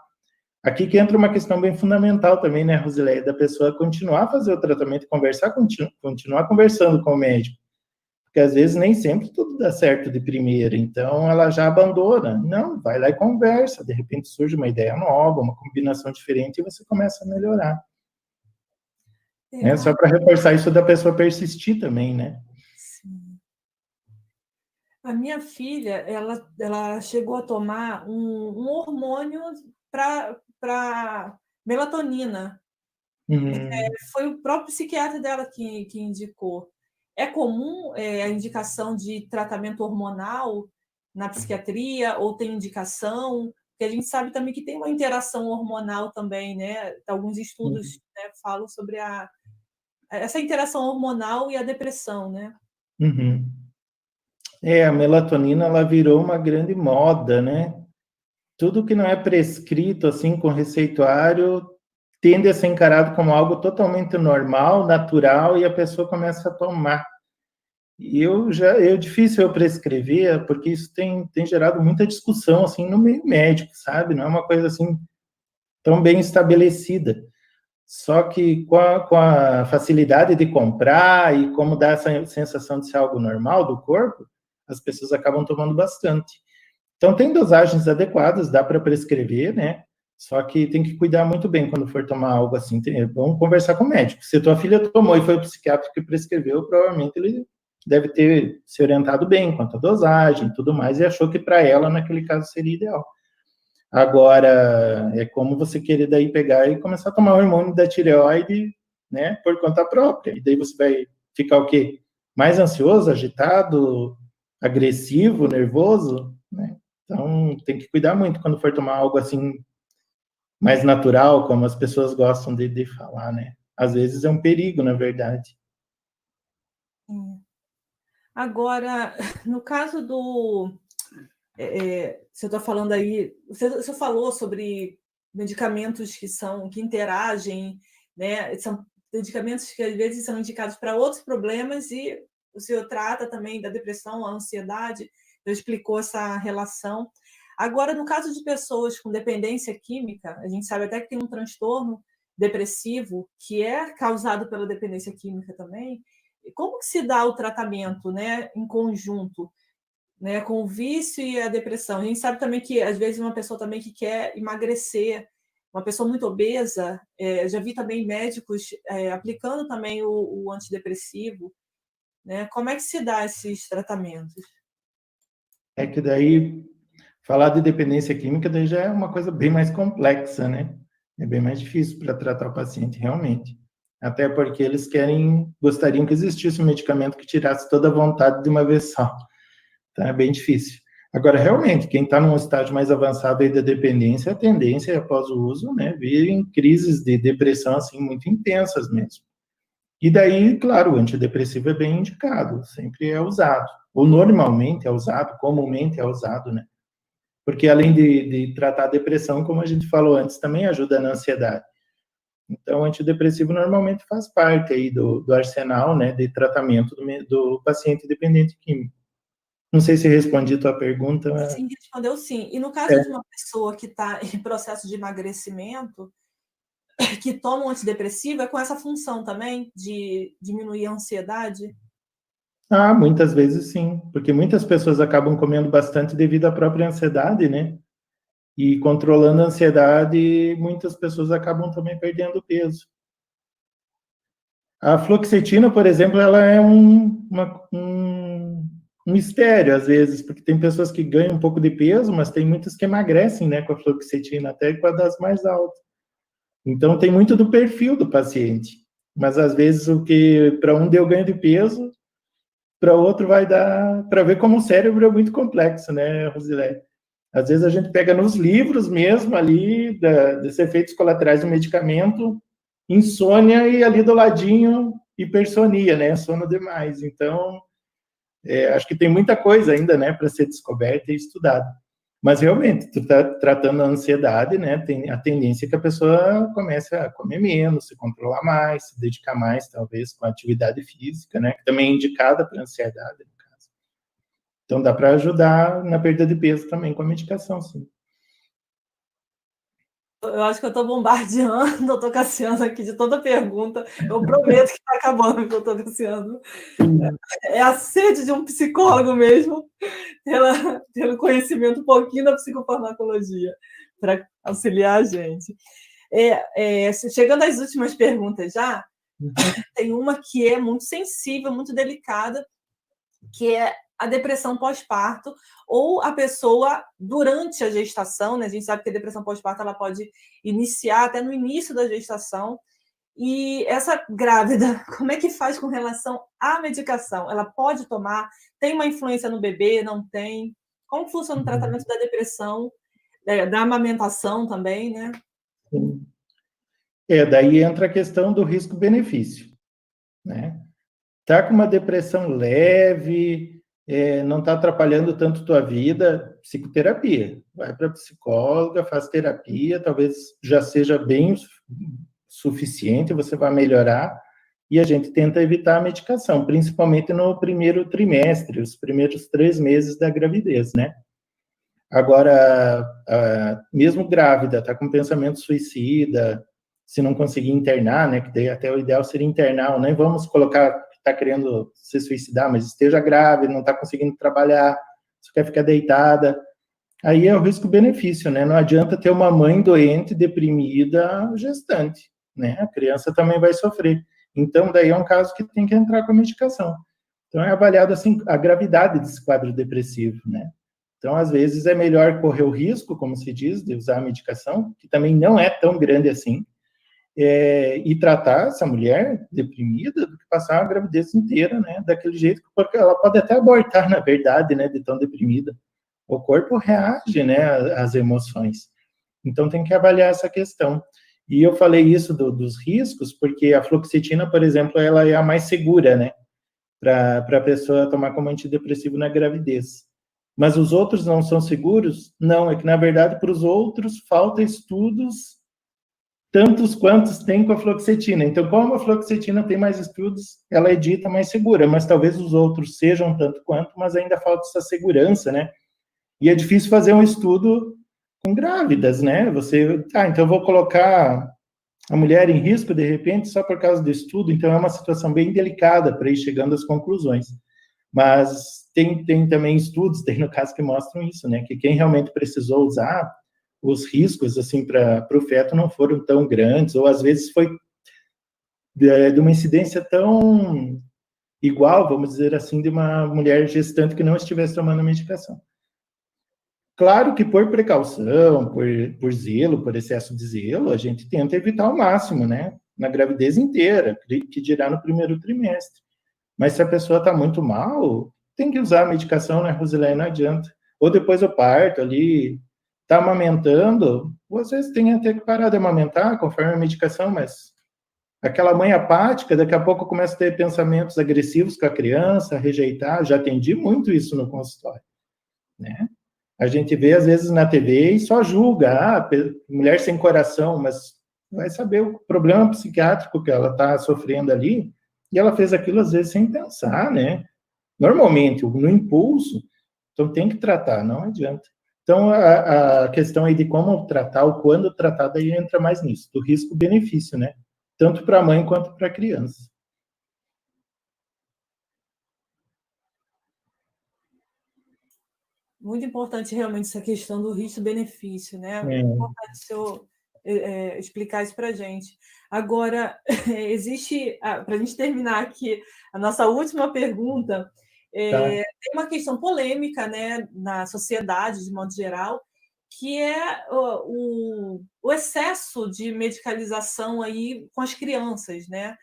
Aqui que entra uma questão bem fundamental também, né, Rosileia, da pessoa continuar a fazer o tratamento, continuar conversando com o médico. Porque às vezes nem sempre tudo dá certo de primeira, então ela já abandona. Não, vai lá e conversa, de repente surge uma ideia nova, uma combinação diferente e você começa a melhorar. Só para reforçar isso da pessoa persistir também, né? Sim. A minha filha, ela chegou a tomar um hormônio para melatonina. Foi o próprio psiquiatra dela que indicou. É comum a indicação de tratamento hormonal na psiquiatria, ou tem indicação? Porque a gente sabe também que tem uma interação hormonal também, né? Alguns estudos, né, falam sobre essa interação hormonal e a depressão, né? A melatonina, ela virou uma grande moda, né? Tudo que não é prescrito, assim, com receituário, tende a ser encarado como algo totalmente normal, natural, e a pessoa começa a tomar. E é difícil eu prescrever, porque isso tem gerado muita discussão, assim, no meio médico, sabe? Não é uma coisa, assim, tão bem estabelecida. Só que com a facilidade de comprar e como dá essa sensação de ser algo normal do corpo, as pessoas acabam tomando bastante. Então, tem dosagens adequadas, dá para prescrever, né? Só que tem que cuidar muito bem quando for tomar algo assim. Vamos conversar com o médico. Se a tua filha tomou e foi o psiquiatra que prescreveu, provavelmente ele deve ter se orientado bem quanto à dosagem e tudo mais, e achou que para ela, naquele caso, seria ideal. Agora, é como você querer daí pegar e começar a tomar o hormônio da tireoide, né, por conta própria. E daí você vai ficar o quê? Mais ansioso, agitado, agressivo, nervoso, né? Então, tem que cuidar muito quando for tomar algo assim mais natural, como as pessoas gostam de falar, né? Às vezes é um perigo, na verdade. Agora, no caso do... você está falando aí... Você falou sobre medicamentos que interagem, né? São medicamentos que, às vezes, são indicados para outros problemas, e o senhor trata também da depressão, a ansiedade, já explicou essa relação. Agora, no caso de pessoas com dependência química, a gente sabe até que tem um transtorno depressivo que é causado pela dependência química também. Como que se dá o tratamento, né, em conjunto, né, com o vício e a depressão? A gente sabe também que, às vezes, uma pessoa também que quer emagrecer, uma pessoa muito obesa, já vi também médicos aplicando também o antidepressivo, né? Como é que se dá esses tratamentos? É que daí, falar de dependência química daí já é uma coisa bem mais complexa, né? É bem mais difícil para tratar o paciente, realmente. Até porque eles gostariam que existisse um medicamento que tirasse toda a vontade de uma vez só. Então, é bem difícil. Agora, realmente, quem está num estágio mais avançado aí da dependência, a tendência, após o uso, né, vir em crises de depressão, assim, muito intensas mesmo. E daí, claro, o antidepressivo é bem indicado, sempre é usado. Ou normalmente é usado, comumente é usado, né? Porque além de tratar a depressão, como a gente falou antes, também ajuda na ansiedade. Então, o antidepressivo normalmente faz parte aí do arsenal, né, de tratamento do paciente dependente químico. Não sei se respondi a tua pergunta. Mas... Sim, respondeu sim. E no caso de uma pessoa que está em processo de emagrecimento, que toma um antidepressivo, é com essa função também, de diminuir a ansiedade? Muitas vezes sim, porque muitas pessoas acabam comendo bastante devido à própria ansiedade, né? E controlando a ansiedade, muitas pessoas acabam também perdendo peso. A fluoxetina, por exemplo, ela é um mistério, às vezes, porque tem pessoas que ganham um pouco de peso, mas tem muitas que emagrecem, né, com a fluoxetina, até com a das mais altas. Então, tem muito do perfil do paciente. Mas, às vezes, o que para um deu ganho de peso, para outro vai dar... Para ver como o cérebro é muito complexo, né, Rosilé? Às vezes, a gente pega nos livros mesmo, ali, dos efeitos colaterais do medicamento, insônia, e ali do ladinho, hipersonia, né, sono demais. Então, acho que tem muita coisa ainda, né, para ser descoberta e estudada. Mas, realmente, tu tá tratando a ansiedade, né, tem a tendência que a pessoa comece a comer menos, se controlar mais, se dedicar mais, talvez, com a atividade física, né, que também é indicada para ansiedade, no caso. Então, dá para ajudar na perda de peso também com a medicação, sim. Eu acho que eu estou bombardeando o doutor Cassiano aqui de toda pergunta. Eu prometo que está acabando, doutor Cassiano. É a sede de um psicólogo mesmo, pelo conhecimento um pouquinho da psicofarmacologia, para auxiliar a gente. Chegando às últimas perguntas já, tem uma que é muito sensível, muito delicada, que é a depressão pós-parto ou a pessoa durante a gestação, né? A gente sabe que a depressão pós-parto ela pode iniciar até no início da gestação. E essa grávida, como é que faz com relação à medicação? Ela pode tomar? Tem uma influência no bebê? Não tem? Como funciona o tratamento da depressão, da amamentação também, né? Sim. Daí entra a questão do risco-benefício, né? Tá com uma depressão leve, não está atrapalhando tanto tua vida, psicoterapia. Vai para psicóloga, faz terapia, talvez já seja bem suficiente, você vai melhorar, e a gente tenta evitar a medicação, principalmente no primeiro trimestre, os primeiros 3 meses da gravidez, né? Agora, mesmo grávida, está com pensamento suicida, se não conseguir internar, né, que daí até o ideal seria internar, nem vamos colocar que está querendo se suicidar, mas esteja grávida, não está conseguindo trabalhar, só quer ficar deitada, aí é o risco-benefício, né, não adianta ter uma mãe doente, deprimida, gestante, né, a criança também vai sofrer, então daí é um caso que tem que entrar com a medicação. Então é avaliado assim a gravidade desse quadro depressivo, né. Então, às vezes, é melhor correr o risco, como se diz, de usar a medicação, que também não é tão grande assim, e tratar essa mulher deprimida do que passar a gravidez inteira, né, daquele jeito, porque ela pode até abortar, na verdade, né, de tão deprimida. O corpo reage, né, às emoções. Então, tem que avaliar essa questão. E eu falei isso dos riscos, porque a fluoxetina, por exemplo, ela é a mais segura, né, para a pessoa tomar como antidepressivo na gravidez. Mas os outros não são seguros? Não, é que, na verdade, para os outros falta estudos tantos quantos tem com a fluoxetina. Então, como a fluoxetina tem mais estudos, ela é dita mais segura, mas talvez os outros sejam tanto quanto, mas ainda falta essa segurança, né? E é difícil fazer um estudo com grávidas, né? Então eu vou colocar a mulher em risco, de repente, só por causa do estudo, então é uma situação bem delicada para ir chegando às conclusões. Mas tem também estudos, tem no caso que mostram isso, né? Que quem realmente precisou usar, os riscos, assim, para o feto não foram tão grandes, ou às vezes foi de uma incidência tão igual, vamos dizer assim, de uma mulher gestante que não estivesse tomando a medicação. Claro que por precaução, por zelo, por excesso de zelo, a gente tenta evitar ao máximo, né? Na gravidez inteira, que dirá no primeiro trimestre. Mas se a pessoa está muito mal, tem que usar a medicação, né, Rosilene? Não adianta. Ou depois do parto ali, está amamentando, ou às vezes tem até que parar de amamentar conforme a medicação, mas aquela mãe apática, daqui a pouco começa a ter pensamentos agressivos com a criança, rejeitar. Já atendi muito isso no consultório, né? A gente vê, às vezes, na TV e só julga, mulher sem coração, mas vai saber o problema psiquiátrico que ela está sofrendo ali, e ela fez aquilo, às vezes, sem pensar, né? Normalmente, no impulso, então tem que tratar, não adianta. Então, a questão aí de como tratar, ou quando tratar, daí entra mais nisso, do risco-benefício, né? Tanto para a mãe quanto para a criança. Muito importante realmente essa questão do risco-benefício, né? É importante o senhor explicar isso para a gente. Agora, existe, para a gente terminar aqui a nossa última pergunta, tem uma questão polêmica, né, na sociedade, de modo geral, que é o excesso de medicalização aí com as crianças, né?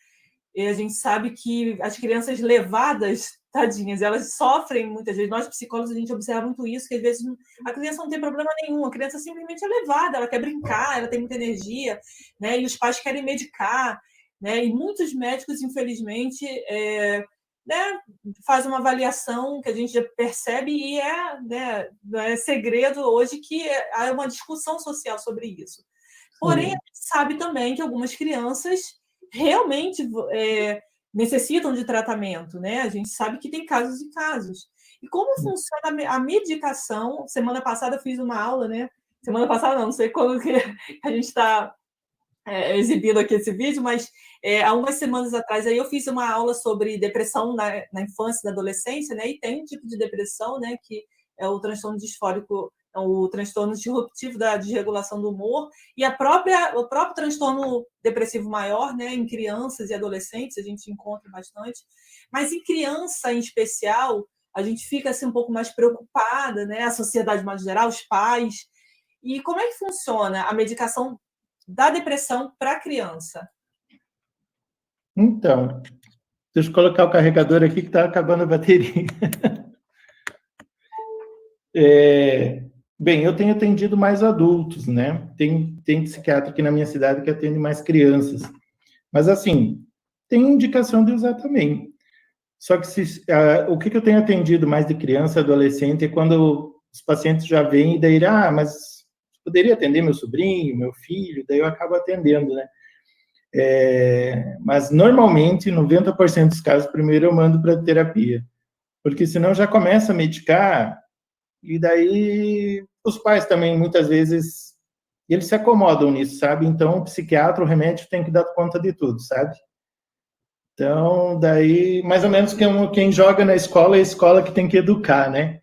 E a gente sabe que as crianças levadas, tadinhas, elas sofrem muitas vezes. Nós, psicólogos, a gente observa muito isso, que às vezes a criança não tem problema nenhum, a criança simplesmente é levada, ela quer brincar, ela tem muita energia, né? E os pais querem medicar, né? E muitos médicos, infelizmente, né, fazem uma avaliação que a gente já percebe e né, não é segredo hoje que há uma discussão social sobre isso. Porém, a gente sabe também que algumas crianças realmente necessitam de tratamento, né? A gente sabe que tem casos e casos. E como funciona a medicação? Semana passada eu fiz uma aula, né? Semana passada não sei quando que a gente está exibindo aqui esse vídeo, mas há umas semanas atrás aí eu fiz uma aula sobre depressão na infância e na adolescência, né? E tem um tipo de depressão, né? Que é o transtorno disfórico, o transtorno disruptivo da desregulação do humor e o próprio transtorno depressivo maior, né, em crianças e adolescentes, a gente encontra bastante. Mas em criança, em especial, a gente fica assim, um pouco mais preocupada, né? A sociedade, de modo geral, os pais. E como é que funciona a medicação da depressão para a criança? Então, deixa eu colocar o carregador aqui que está acabando a bateria. Bem, eu tenho atendido mais adultos, né? Tem psiquiatra aqui na minha cidade que atende mais crianças. Mas, assim, tem indicação de usar também. Só que o que eu tenho atendido mais de criança, adolescente, é quando os pacientes já vêm e daí, mas poderia atender meu sobrinho, meu filho, daí eu acabo atendendo, né? Mas, normalmente, 90% dos casos, primeiro eu mando para terapia. Porque senão já começa a medicar, e daí os pais também, muitas vezes, eles se acomodam nisso, sabe? Então, o psiquiatra, o remédio tem que dar conta de tudo, sabe? Então, daí, mais ou menos, quem joga na escola é a escola que tem que educar, né?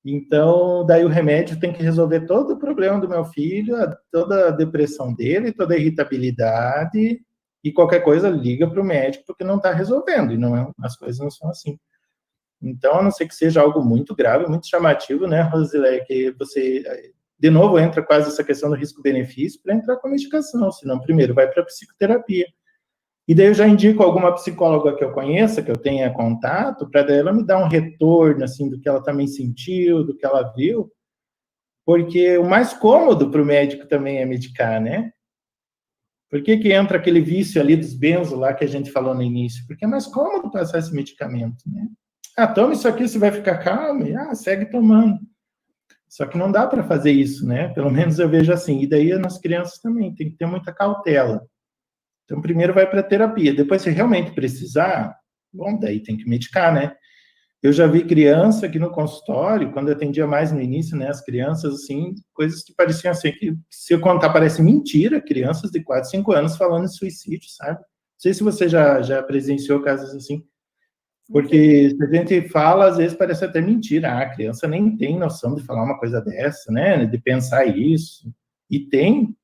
Então, daí o remédio tem que resolver todo o problema do meu filho, toda a depressão dele, toda a irritabilidade, e qualquer coisa liga para o médico, porque não está resolvendo, e as coisas não são assim. Então, a não ser que seja algo muito grave, muito chamativo, né, Rosileia, que você, de novo, entra quase essa questão do risco-benefício para entrar com a medicação, senão primeiro vai para a psicoterapia. E daí eu já indico alguma psicóloga que eu conheça, que eu tenha contato, para ela me dar um retorno, assim, do que ela também sentiu, do que ela viu, porque o mais cômodo para o médico também é medicar, né? Por que entra aquele vício ali dos benzo lá que a gente falou no início? Porque é mais cômodo passar esse medicamento, né? Toma isso aqui, você vai ficar calmo, e segue tomando. Só que não dá para fazer isso, né? Pelo menos eu vejo assim. E daí nas crianças também, tem que ter muita cautela. Então, primeiro vai para a terapia. Depois, se realmente precisar, bom, daí tem que medicar, né? Eu já vi criança aqui no consultório, quando eu atendia mais no início, né, as crianças, assim, coisas que pareciam assim, que se eu contar parece mentira, crianças de 4, 5 anos falando em suicídio, sabe? Não sei se você já presenciou casos assim, porque se a gente fala, às vezes parece até mentira, a criança nem tem noção de falar uma coisa dessa, né, de pensar isso, e tem,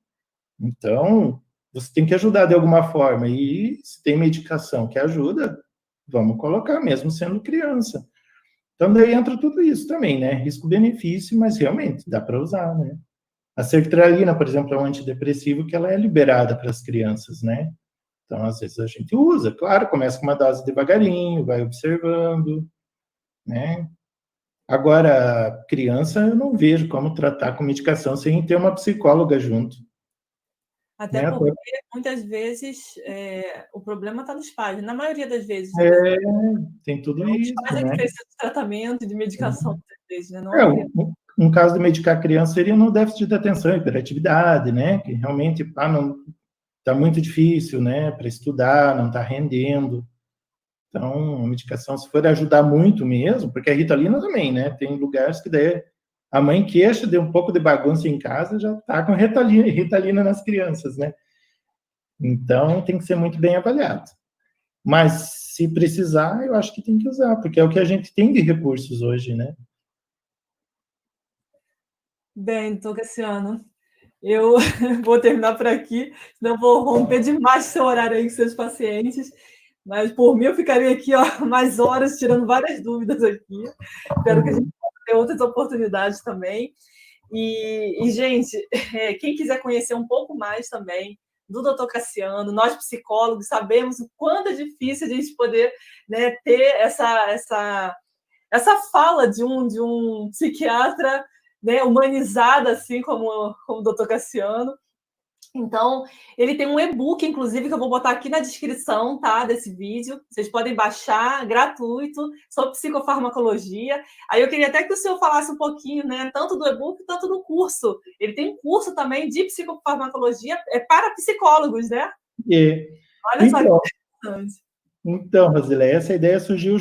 então, você tem que ajudar de alguma forma, e se tem medicação que ajuda, vamos colocar, mesmo sendo criança. Então, daí entra tudo isso também, né? Risco-benefício, mas realmente dá para usar, né? A sertralina, por exemplo, é um antidepressivo que ela é liberada para as crianças, né? Então, às vezes a gente usa, claro, começa com uma dose devagarinho, vai observando, né? Agora, criança, eu não vejo como tratar com medicação sem ter uma psicóloga junto. Até né? porque, muitas vezes, o problema está nos pais. Na maioria das vezes. Tem tudo isso, os pais é que precisam de tratamento, de medicação, muitas vezes, né? Não um caso de medicar a criança seria no déficit de atenção, hiperatividade, né? Que realmente, não está muito difícil, né? Para estudar, não está rendendo. Então, a medicação, se for ajudar muito mesmo, porque a Ritalina também, né? Tem lugares que daí a mãe queixa de um pouco de bagunça em casa, já está com Ritalina nas crianças, né? Então, tem que ser muito bem avaliado. Mas, se precisar, eu acho que tem que usar, porque é o que a gente tem de recursos hoje, né? Bem, doutor Cassiano, eu vou terminar por aqui, senão eu vou romper demais seu horário aí com seus pacientes. Mas, por mim, eu ficaria aqui mais horas, tirando várias dúvidas aqui. Espero que a gente possa ter outras oportunidades também. E gente, quem quiser conhecer um pouco mais também do Dr. Cassiano, nós psicólogos sabemos o quanto é difícil a gente poder, né, ter essa fala de um psiquiatra, né, humanizada, assim como o Dr. Cassiano. Então, ele tem um e-book, inclusive, que eu vou botar aqui na descrição, tá, desse vídeo. Vocês podem baixar, gratuito, sobre psicofarmacologia. Aí eu queria até que o senhor falasse um pouquinho, né, tanto do e-book, tanto do curso. Ele tem um curso também de psicofarmacologia, para psicólogos, né? Olha só que interessante. Então, Rosileia, essa ideia surgiu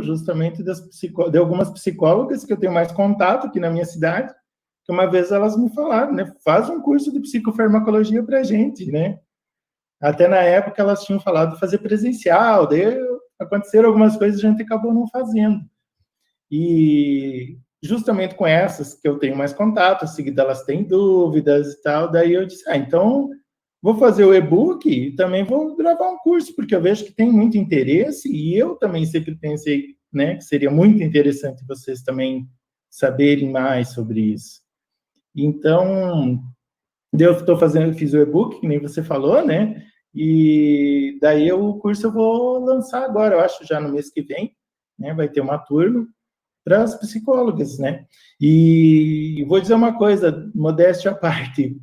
justamente de algumas psicólogas que eu tenho mais contato aqui na minha cidade, que uma vez elas me falaram, né, faz um curso de psicofarmacologia para a gente, né? Até na época elas tinham falado de fazer presencial, daí aconteceram algumas coisas e a gente acabou não fazendo. E justamente com essas que eu tenho mais contato, seguida elas têm dúvidas e tal, daí eu disse, então vou fazer o e-book e também vou gravar um curso, porque eu vejo que tem muito interesse e eu também sempre pensei né? Que seria muito interessante vocês também saberem mais sobre isso. Então, fiz o e-book, que nem você falou, né? E daí o curso eu vou lançar agora, eu acho, já no mês que vem, né? Vai ter uma turma para as psicólogas, né? E vou dizer uma coisa, modéstia à parte,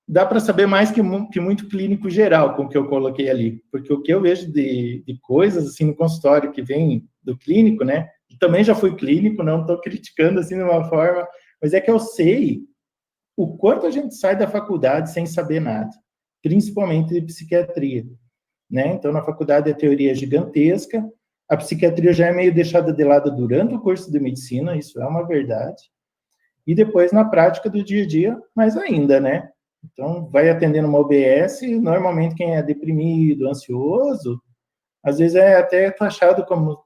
dá para saber mais que muito clínico geral com o que eu coloquei ali, porque o que eu vejo de coisas assim no consultório que vem do clínico, né? Eu também já fui clínico, não estou criticando assim de uma forma, mas é que eu sei o quanto a gente sai da faculdade sem saber nada, principalmente de psiquiatria, né? Então, na faculdade a teoria é gigantesca, a psiquiatria já é meio deixada de lado durante o curso de medicina, isso é uma verdade, e depois na prática do dia a dia, mais ainda, né? Então, vai atendendo uma OBS, normalmente quem é deprimido, ansioso, às vezes é até taxado como...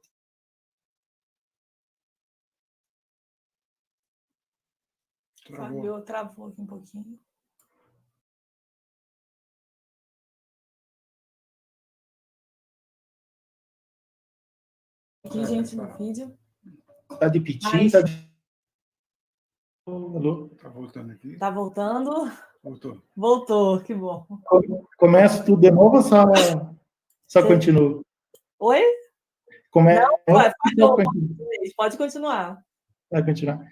Travou aqui um pouquinho. Aqui, gente, no vídeo. Tá de piti, tá de... Alô? Tá voltando aqui? Tá voltando? Voltou. Voltou, que bom. Começa tudo de novo ou só continua? Oi? Começa... Pode continuar. Vai continuar.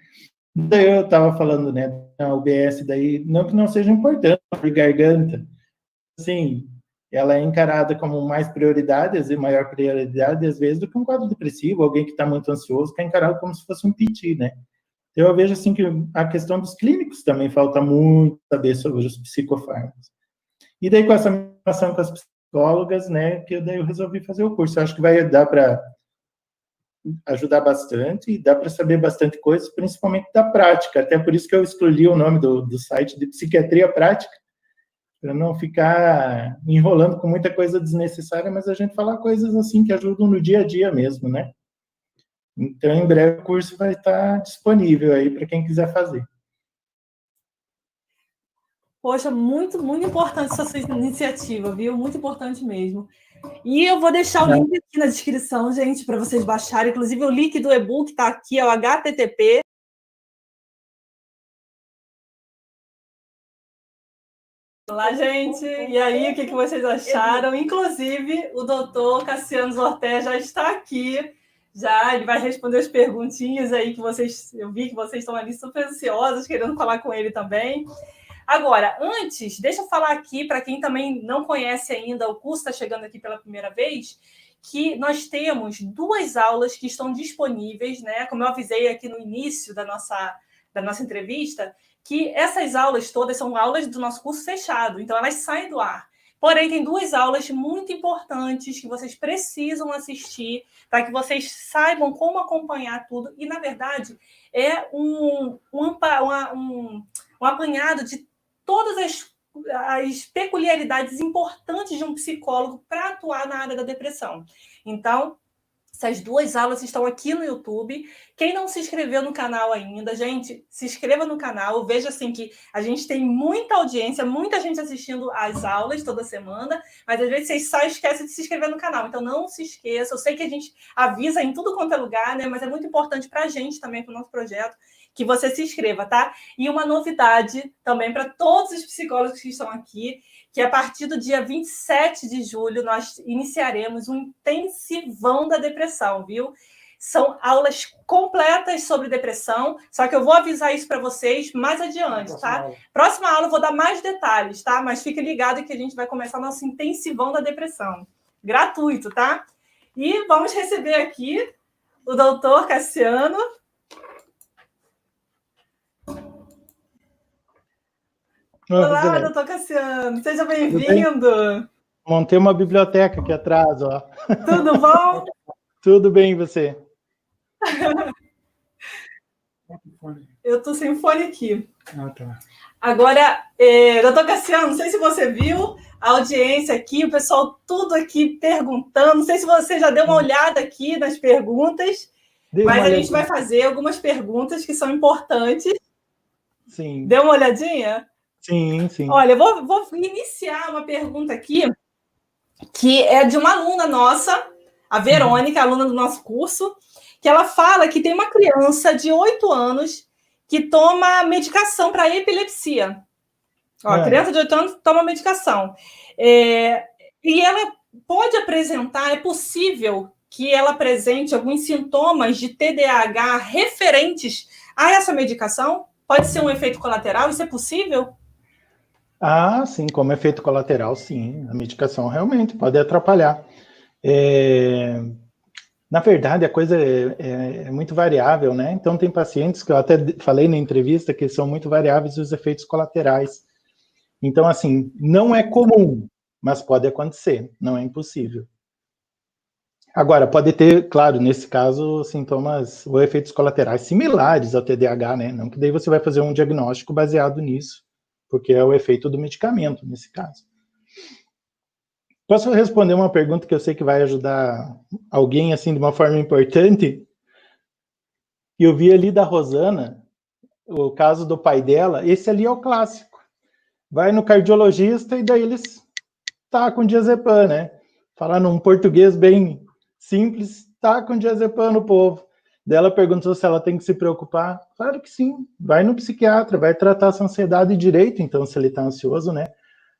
Daí eu estava falando, né, a UBS, daí, não que não seja importante, por garganta, assim, ela é encarada como mais prioridade, maior prioridade, às vezes, do que um quadro depressivo, alguém que está muito ansioso, que é encarado como se fosse um PT, né? Eu vejo, assim, que a questão dos clínicos também falta muito saber sobre os psicofármacos. E daí, com essa relação com as psicólogas, né, que daí eu resolvi fazer o curso. Eu acho que vai dar para ajudar bastante e dá para saber bastante coisas, principalmente da prática. Até por isso que eu escolhi o nome do site de Psiquiatria Prática, para não ficar enrolando com muita coisa desnecessária, mas a gente falar coisas assim que ajudam no dia a dia mesmo, né? Então, em breve, o curso vai estar disponível aí para quem quiser fazer. Poxa, muito, muito importante essa sua iniciativa, viu? Muito importante mesmo. E eu vou deixar o link aqui na descrição, gente, para vocês baixarem. Inclusive, o link do e-book está aqui, é o http. Olá, gente. E aí, o que vocês acharam? Inclusive, o doutor Cassiano Ortega já está aqui. Já ele vai responder as perguntinhas aí que eu vi que vocês estão ali super ansiosos, querendo falar com ele também. Agora, antes, deixa eu falar aqui, para quem também não conhece ainda, o curso está chegando aqui pela primeira vez, que nós temos 2 aulas que estão disponíveis, né? Como eu avisei aqui no início da nossa entrevista, que essas aulas todas são aulas do nosso curso fechado, então elas saem do ar. Porém, tem 2 aulas muito importantes que vocês precisam assistir para que vocês saibam como acompanhar tudo. E, na verdade, é um apanhado de todas as peculiaridades importantes de um psicólogo para atuar na área da depressão. Então, essas 2 aulas estão aqui no YouTube. Quem não se inscreveu no canal ainda, gente, se inscreva no canal. Veja assim que a gente tem muita audiência, muita gente assistindo às aulas toda semana, mas às vezes vocês só esquecem de se inscrever no canal. Então não se esqueça. Eu sei que a gente avisa em tudo quanto é lugar, né? Mas é muito importante para a gente também, para o nosso projeto, que você se inscreva, tá? E uma novidade também para todos os psicólogos que estão aqui, que a partir do dia 27 de julho nós iniciaremos um intensivão da depressão, viu? São aulas completas sobre depressão, só que eu vou avisar isso para vocês mais adiante, tá? Próxima aula eu vou dar mais detalhes, tá? Mas fique ligado que a gente vai começar nosso intensivão da depressão. Gratuito, tá? E vamos receber aqui o doutor Cassiano. Olá, doutor Cassiano, seja bem-vindo. Montei uma biblioteca aqui atrás, ó. Tudo bom? Tudo bem, e você? Eu estou sem fone aqui. Ah, tá. Agora, doutor Cassiano, não sei se você viu a audiência aqui, o pessoal tudo aqui perguntando. Não sei se você já deu uma olhada aqui nas perguntas, mas a gente vai fazer algumas perguntas que são importantes. Sim. Deu uma olhadinha? Sim, sim. Olha, eu vou iniciar uma pergunta aqui, que é de uma aluna nossa, a Verônica, aluna do nosso curso, que ela fala que tem uma criança de 8 anos que toma medicação para epilepsia. Ó, a criança de 8 anos toma medicação. E ela pode apresentar, é possível que ela apresente alguns sintomas de TDAH referentes a essa medicação? Pode ser um efeito colateral? Isso é possível? Ah, sim, como efeito colateral, sim. A medicação realmente pode atrapalhar. Na verdade, a coisa é muito variável, né? Então, tem pacientes que eu até falei na entrevista que são muito variáveis os efeitos colaterais. Então, assim, não é comum, mas pode acontecer, não é impossível. Agora, pode ter, claro, nesse caso, sintomas ou efeitos colaterais similares ao TDAH, né? Não que daí você vai fazer um diagnóstico baseado nisso, porque é o efeito do medicamento, nesse caso. Posso responder uma pergunta que eu sei que vai ajudar alguém, assim, de uma forma importante? Eu vi ali da Rosana, o caso do pai dela, esse ali é o clássico. Vai no cardiologista e daí eles tá com diazepam, né? Falar num português bem simples, tá com diazepam no povo. Daí ela perguntou se ela tem que se preocupar. Claro que sim, vai no psiquiatra, vai tratar essa ansiedade direito, então, se ele tá ansioso, né?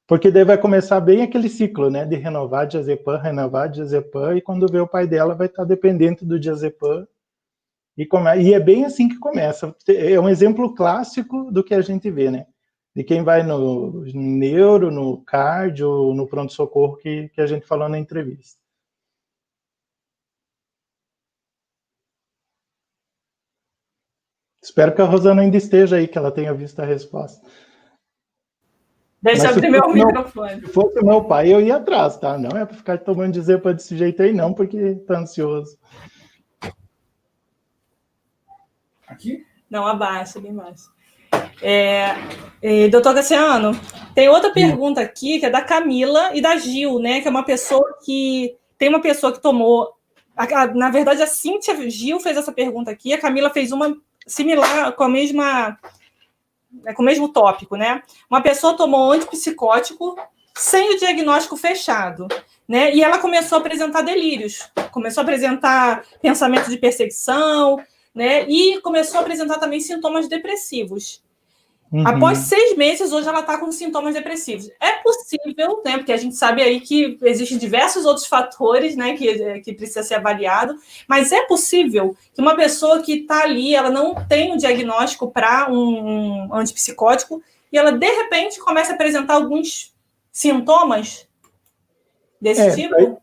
Porque daí vai começar bem aquele ciclo, né? De renovar diazepam, e quando vê o pai dela vai estar dependente do diazepam. E é bem assim que começa. É um exemplo clássico do que a gente vê, né? De quem vai no neuro, no cardio, no pronto-socorro que a gente falou na entrevista. Espero que a Rosana ainda esteja aí, que ela tenha visto a resposta. Deixa eu abrir meu microfone. Se fosse meu pai, eu ia atrás, tá? Não é para ficar tomando diazepam desse jeito aí, não, porque tá ansioso. Aqui? Não, abaixo, bem baixo. Doutor Cassiano, tem outra pergunta aqui, que é da Camila e da Gil, né? Que é uma pessoa que... Tem uma pessoa que tomou... Na verdade, a Cíntia Gil fez essa pergunta aqui, a Camila fez uma similar, com o mesmo tópico, né? Uma pessoa tomou antipsicótico sem o diagnóstico fechado, né? E ela começou a apresentar delírios, começou a apresentar pensamento de perseguição, né? E começou a apresentar também sintomas depressivos. Após 6 meses, hoje ela está com sintomas depressivos. É possível, né? Porque a gente sabe aí que existem diversos outros fatores, né? Que precisa ser avaliado. Mas é possível que uma pessoa que está ali, ela não tem um diagnóstico para um antipsicótico e ela, de repente, começa a apresentar alguns sintomas desse tipo?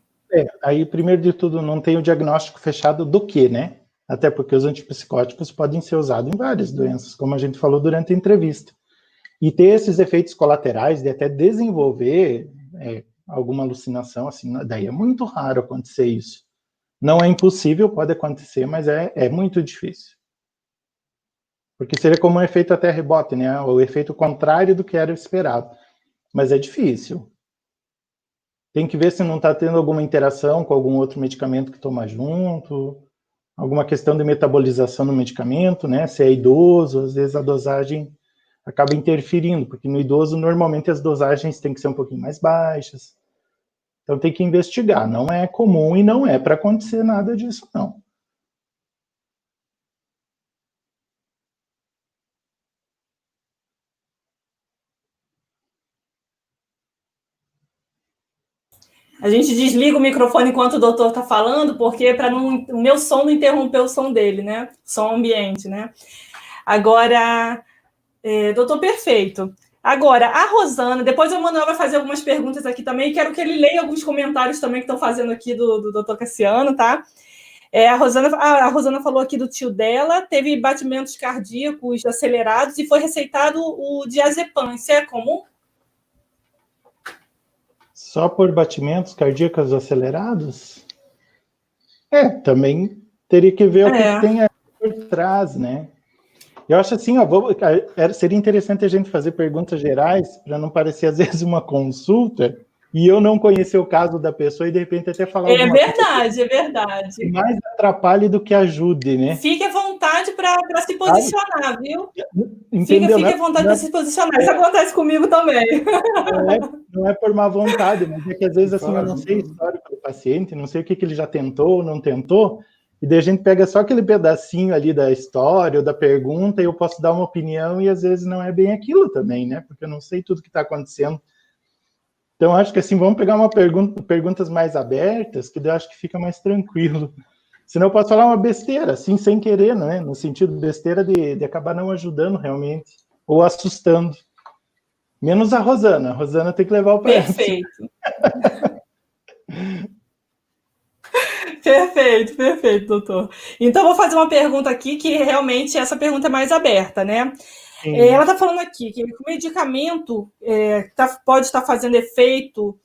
Aí, primeiro de tudo, não tem o diagnóstico fechado do que, né? Até porque os antipsicóticos podem ser usados em várias doenças, como a gente falou durante a entrevista. E ter esses efeitos colaterais de até desenvolver alguma alucinação, assim, daí é muito raro acontecer isso. Não é impossível, pode acontecer, mas é muito difícil. Porque seria como um efeito até rebote, né? O efeito contrário do que era esperado. Mas é difícil. Tem que ver se não está tendo alguma interação com algum outro medicamento que toma junto, alguma questão de metabolização do medicamento, né? Se é idoso, às vezes a dosagem acaba interferindo, porque no idoso, normalmente, as dosagens têm que ser um pouquinho mais baixas. Então, tem que investigar. Não é comum e não é para acontecer nada disso, não. A gente desliga o microfone enquanto o doutor está falando, porque para o meu som não interromper o som dele, né? Som ambiente, né? Agora, doutor, perfeito. Agora, a Rosana, depois o Manuel vai fazer algumas perguntas aqui também, quero que ele leia alguns comentários também que estão fazendo aqui do doutor Cassiano, tá? A Rosana falou aqui do tio dela, teve batimentos cardíacos acelerados e foi receitado o diazepam. Isso é comum? Só por batimentos cardíacos acelerados? Também teria que ver o que tem aí por trás, né? Eu acho assim, seria interessante a gente fazer perguntas gerais, para não parecer, às vezes, uma consulta, e eu não conhecer o caso da pessoa e, de repente, até falar É alguma verdade, é coisa verdade. que mais atrapalhe do que ajude, né? Fique à vontade para se posicionar, viu? Entendeu? Fique à vontade para se posicionar. Isso acontece comigo também. Não é por má vontade, mas é que às vezes assim, eu não sei o junto. histórico do paciente, não sei o que ele já tentou ou não tentou, e daí a gente pega só aquele pedacinho ali da história ou da pergunta e eu posso dar uma opinião e às vezes não é bem aquilo também, né? Porque eu não sei tudo que está acontecendo. Então, acho que assim, vamos pegar perguntas mais abertas, que daí eu acho que fica mais tranquilo. Senão eu posso falar uma besteira, assim, sem querer, né? No sentido besteira de acabar não ajudando realmente, ou assustando. Menos a Rosana. A Rosana tem que levar o próximo. Perfeito. Perfeito, doutor. Então, vou fazer uma pergunta aqui, que realmente essa pergunta é mais aberta, né? Sim. Ela está falando aqui que o medicamento pode estar fazendo efeito,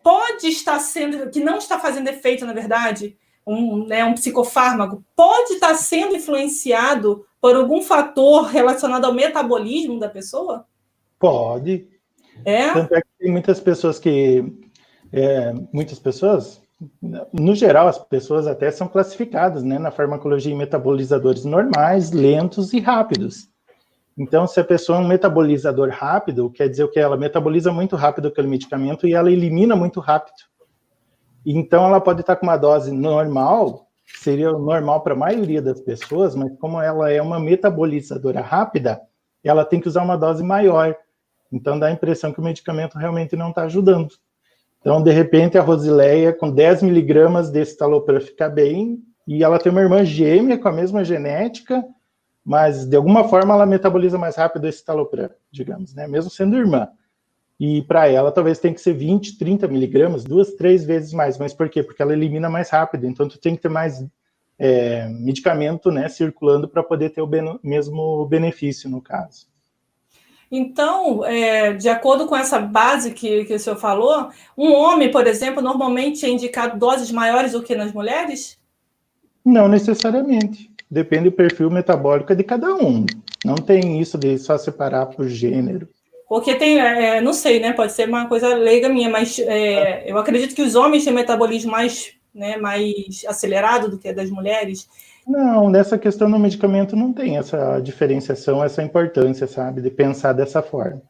pode estar sendo, que não está fazendo efeito, na verdade, um psicofármaco, pode estar sendo influenciado por algum fator relacionado ao metabolismo da pessoa? Pode. Tanto é que tem muitas pessoas no geral, as pessoas até são classificadas, né, na farmacologia em metabolizadores normais, lentos e rápidos. Então, se a pessoa é um metabolizador rápido, quer dizer que ela metaboliza muito rápido aquele medicamento e ela elimina muito rápido. Então, ela pode estar com uma dose normal, seria normal para a maioria das pessoas, mas como ela é uma metabolizadora rápida, ela tem que usar uma dose maior. Então, dá a impressão que o medicamento realmente não está ajudando. Então, de repente, a Rosileia, com 10 miligramas desse citalopram, fica bem, e ela tem uma irmã gêmea com a mesma genética, mas, de alguma forma, ela metaboliza mais rápido esse citalopram, digamos, né? Mesmo sendo irmã. E para ela, talvez tenha que ser 20, 30 miligramas, 2, 3 vezes mais. Mas por quê? Porque ela elimina mais rápido. Então, tu tem que ter mais medicamento, né, circulando para poder ter o mesmo benefício, no caso. Então, de acordo com essa base que o senhor falou, um homem, por exemplo, normalmente é indicado doses maiores do que nas mulheres? Não necessariamente. Depende do perfil metabólico de cada um. Não tem isso de só separar por gênero. Porque tem, não sei, né? Pode ser uma coisa leiga minha, mas eu acredito que os homens têm metabolismo mais acelerado do que a das mulheres. Não, nessa questão do medicamento não tem essa diferenciação, essa importância, sabe, de pensar dessa forma.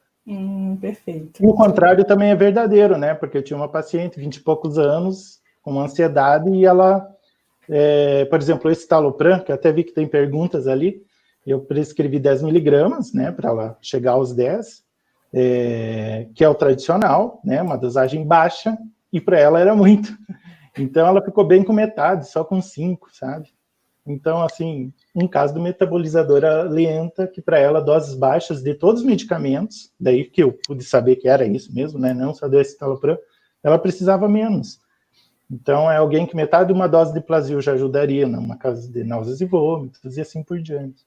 Perfeito. E o contrário também é verdadeiro, né? Porque eu tinha uma paciente, 20 e poucos anos, com ansiedade, e ela, por exemplo, esse citalopram, que eu até vi que tem perguntas ali, eu prescrevi 10 miligramas, né, para ela chegar aos 10, que é o tradicional, né, uma dosagem baixa, e para ela era muito. Então, ela ficou bem com metade, só com 5, sabe? Então, assim, um caso de metabolizadora lenta, que para ela, doses baixas de todos os medicamentos, daí que eu pude saber que era isso mesmo, né? Não só desse citalopram, ela precisava menos. Então, é alguém que metade de uma dose de Plasil já ajudaria, numa caso de náuseas e vômitos, e assim por diante.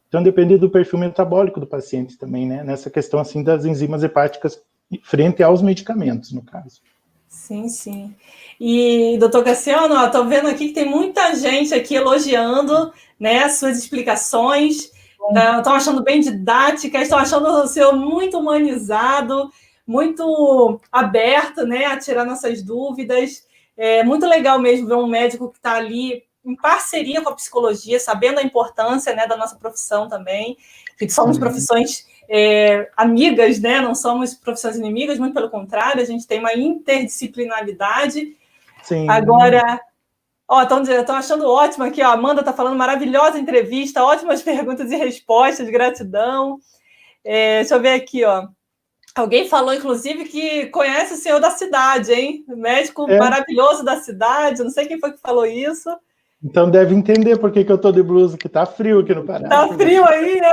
Então, depende do perfil metabólico do paciente também, né? Nessa questão, assim, das enzimas hepáticas frente aos medicamentos, no caso. Sim, sim. E, doutor Cassiano, estou vendo aqui que tem muita gente aqui elogiando, né, as suas explicações, estão achando bem didáticas, estão achando o senhor muito humanizado, muito aberto, né, a tirar nossas dúvidas. É muito legal mesmo ver um médico que está ali em parceria com a psicologia, sabendo a importância, né, da nossa profissão também, que somos profissões amigas, né? Não somos profissões inimigas, muito pelo contrário, a gente tem uma interdisciplinaridade. Sim. Agora, estão achando ótimo aqui, a Amanda está falando maravilhosa entrevista, ótimas perguntas e respostas, gratidão. Deixa eu ver aqui, ó. Alguém falou, inclusive, que conhece o senhor da cidade, hein? Médico maravilhoso da cidade, não sei quem foi que falou isso. Então deve entender por que eu tô de blusa, que tá frio aqui no Pará. Tá frio aí, né?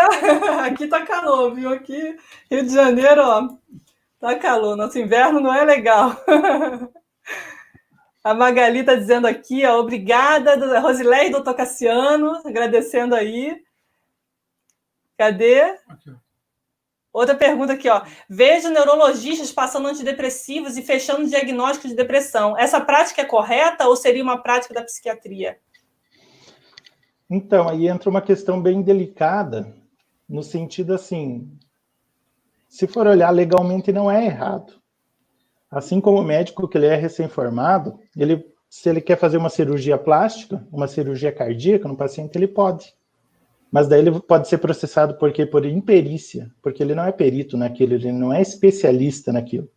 Aqui tá calor, viu? Aqui, Rio de Janeiro, ó, tá calor. Nosso inverno não é legal. A Magali tá dizendo aqui, ó, obrigada, Rosileia e doutor Cassiano, agradecendo aí. Cadê? Aqui, ó. Outra pergunta aqui, ó. Vejo neurologistas passando antidepressivos e fechando diagnósticos de depressão. Essa prática é correta ou seria uma prática da psiquiatria? Então, aí entra uma questão bem delicada, no sentido assim, se for olhar legalmente não é errado. Assim como o médico que ele é recém-formado, se ele quer fazer uma cirurgia plástica, uma cirurgia cardíaca no paciente, ele pode. Mas daí ele pode ser processado por imperícia, porque ele não é perito naquilo, ele não é especialista naquilo.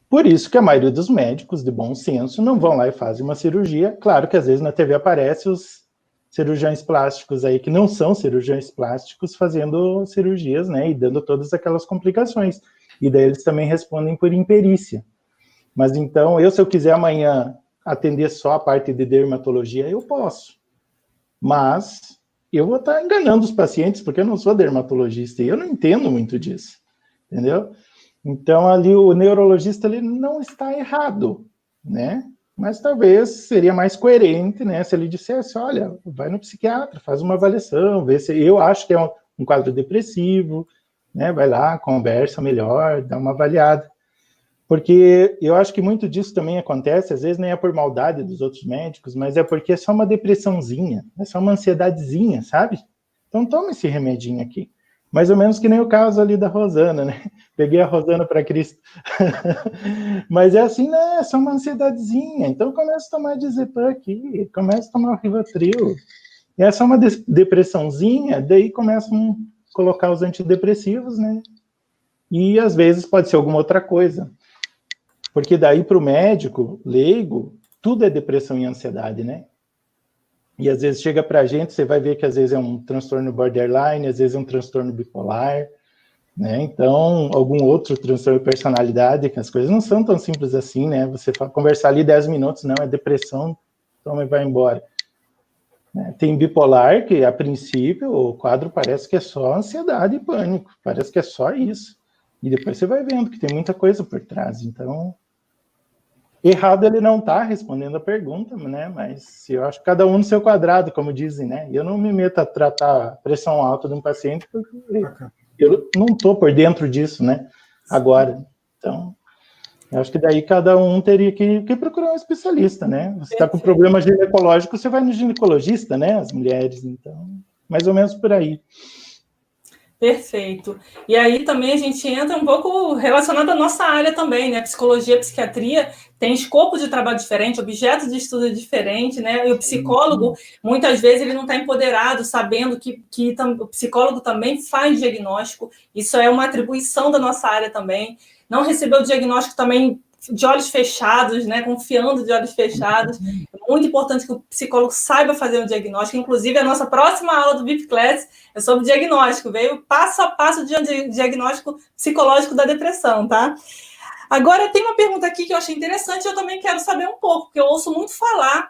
Por isso que a maioria dos médicos de bom senso não vão lá e fazem uma cirurgia. Claro que às vezes na TV aparece os cirurgiões plásticos aí, que não são cirurgiões plásticos, fazendo cirurgias, né, e dando todas aquelas complicações. E daí eles também respondem por imperícia. Mas então, se eu quiser amanhã atender só a parte de dermatologia, eu posso. Mas eu vou estar enganando os pacientes, porque eu não sou dermatologista e eu não entendo muito disso, entendeu? Então, ali o neurologista ele não está errado, né? Mas talvez seria mais coerente, né? Se ele dissesse, olha, vai no psiquiatra, faz uma avaliação, vê se eu acho que é um quadro depressivo, né? Vai lá, conversa melhor, dá uma avaliada. Porque eu acho que muito disso também acontece, às vezes nem é por maldade dos outros médicos, mas é porque é só uma depressãozinha, é só uma ansiedadezinha, sabe? Então toma esse remedinho aqui. Mais ou menos que nem o caso ali da Rosana, né? Peguei a Rosana para Cristo. Mas é assim, né? É só uma ansiedadezinha. Então começa a tomar diazepam aqui, começa a tomar o Rivotril. E é só uma depressãozinha, daí começam a colocar os antidepressivos, né? E às vezes pode ser alguma outra coisa. Porque daí para o médico leigo, tudo é depressão e ansiedade, né? E às vezes chega para a gente, você vai ver que às vezes é um transtorno borderline, às vezes é um transtorno bipolar, né? Então, algum outro transtorno de personalidade, que as coisas não são tão simples assim, né? Você conversar ali 10 minutos, não, é depressão, toma e vai embora. Tem bipolar, que a princípio o quadro parece que é só ansiedade e pânico, parece que é só isso. E depois você vai vendo que tem muita coisa por trás, então... Errado ele não está respondendo a pergunta, né? Mas eu acho que cada um no seu quadrado, como dizem, né? Eu não me meto a tratar a pressão alta de um paciente porque eu não estou por dentro disso, né? Agora. Então, eu acho que daí cada um teria que procurar um especialista, né? Você está com problema ginecológico, você vai no ginecologista, né? As mulheres, então, mais ou menos por aí. Perfeito. E aí também a gente entra um pouco relacionado à nossa área também, né? Psicologia, psiquiatria tem escopo de trabalho diferente, objeto de estudo diferente, né? E o psicólogo, muitas vezes, ele não está empoderado, sabendo que o psicólogo também faz diagnóstico. Isso é uma atribuição da nossa área também. Não recebeu o diagnóstico também de olhos fechados, né? Confiando de olhos fechados. É muito importante que o psicólogo saiba fazer um diagnóstico. Inclusive, a nossa próxima aula do VIP Class é sobre diagnóstico. Veio passo a passo de diagnóstico psicológico da depressão, tá? Agora, tem uma pergunta aqui que eu achei interessante e eu também quero saber um pouco, porque eu ouço muito falar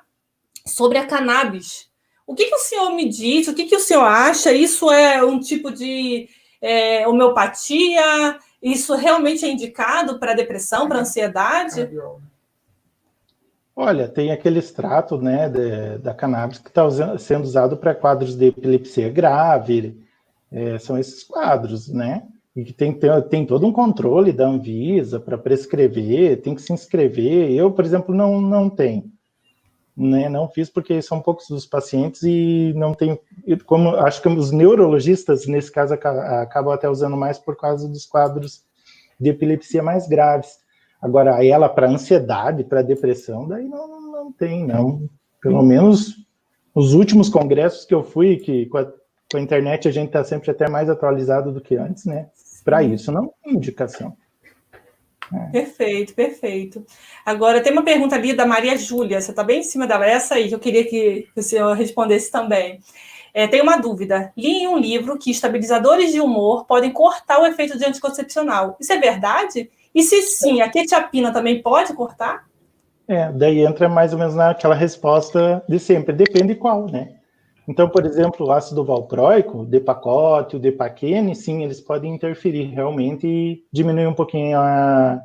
sobre a cannabis. O que o senhor me diz? O que o senhor acha? Isso é um tipo de homeopatia? Isso realmente é indicado para depressão, para ansiedade? Olha, tem aquele extrato, né, da cannabis que está sendo usado para quadros de epilepsia grave, são esses quadros, né, e que tem todo um controle da Anvisa para prescrever, tem que se inscrever. Eu, por exemplo, não tenho, né, não fiz porque são poucos dos pacientes e não tenho, como acho que os neurologistas, nesse caso, acabam até usando mais por causa dos quadros de epilepsia mais graves. Agora, ela para ansiedade, para depressão, daí não tem, não. Pelo menos os últimos congressos que eu fui, que com a internet a gente está sempre até mais atualizado do que antes, né? Para isso não tem indicação. Perfeito, perfeito. Agora, tem uma pergunta ali da Maria Júlia, você está bem em cima dela, essa aí, que eu queria que o senhor respondesse também. Tem uma dúvida. Li em um livro que estabilizadores de humor podem cortar o efeito de anticoncepcional. Isso é verdade? E se sim, a quetiapina também pode cortar? Daí entra mais ou menos naquela resposta de sempre, depende qual, né? Então, por exemplo, o ácido valproico, o Depakote, o Depakine, sim, eles podem interferir realmente e diminuir um pouquinho a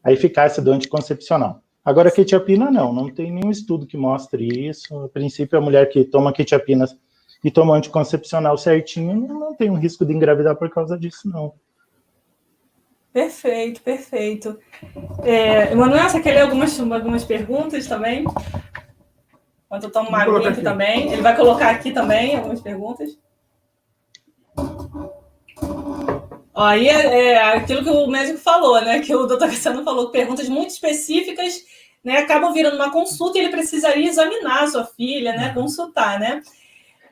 eficácia do anticoncepcional. Agora, a quetiapina não tem nenhum estudo que mostre isso. A princípio, a mulher que toma quetiapina e toma anticoncepcional certinho não tem um risco de engravidar por causa disso, não. Perfeito, perfeito. Emanuel, você quer ler algumas perguntas também? Enquanto eu tomo uma aguinha aqui também. Ele vai colocar aqui também algumas perguntas. Ó, aí é aquilo que o médico falou, né? Que o doutor Cassiano falou, perguntas muito específicas, né? Acabam virando uma consulta e ele precisaria examinar a sua filha, né? Consultar, né?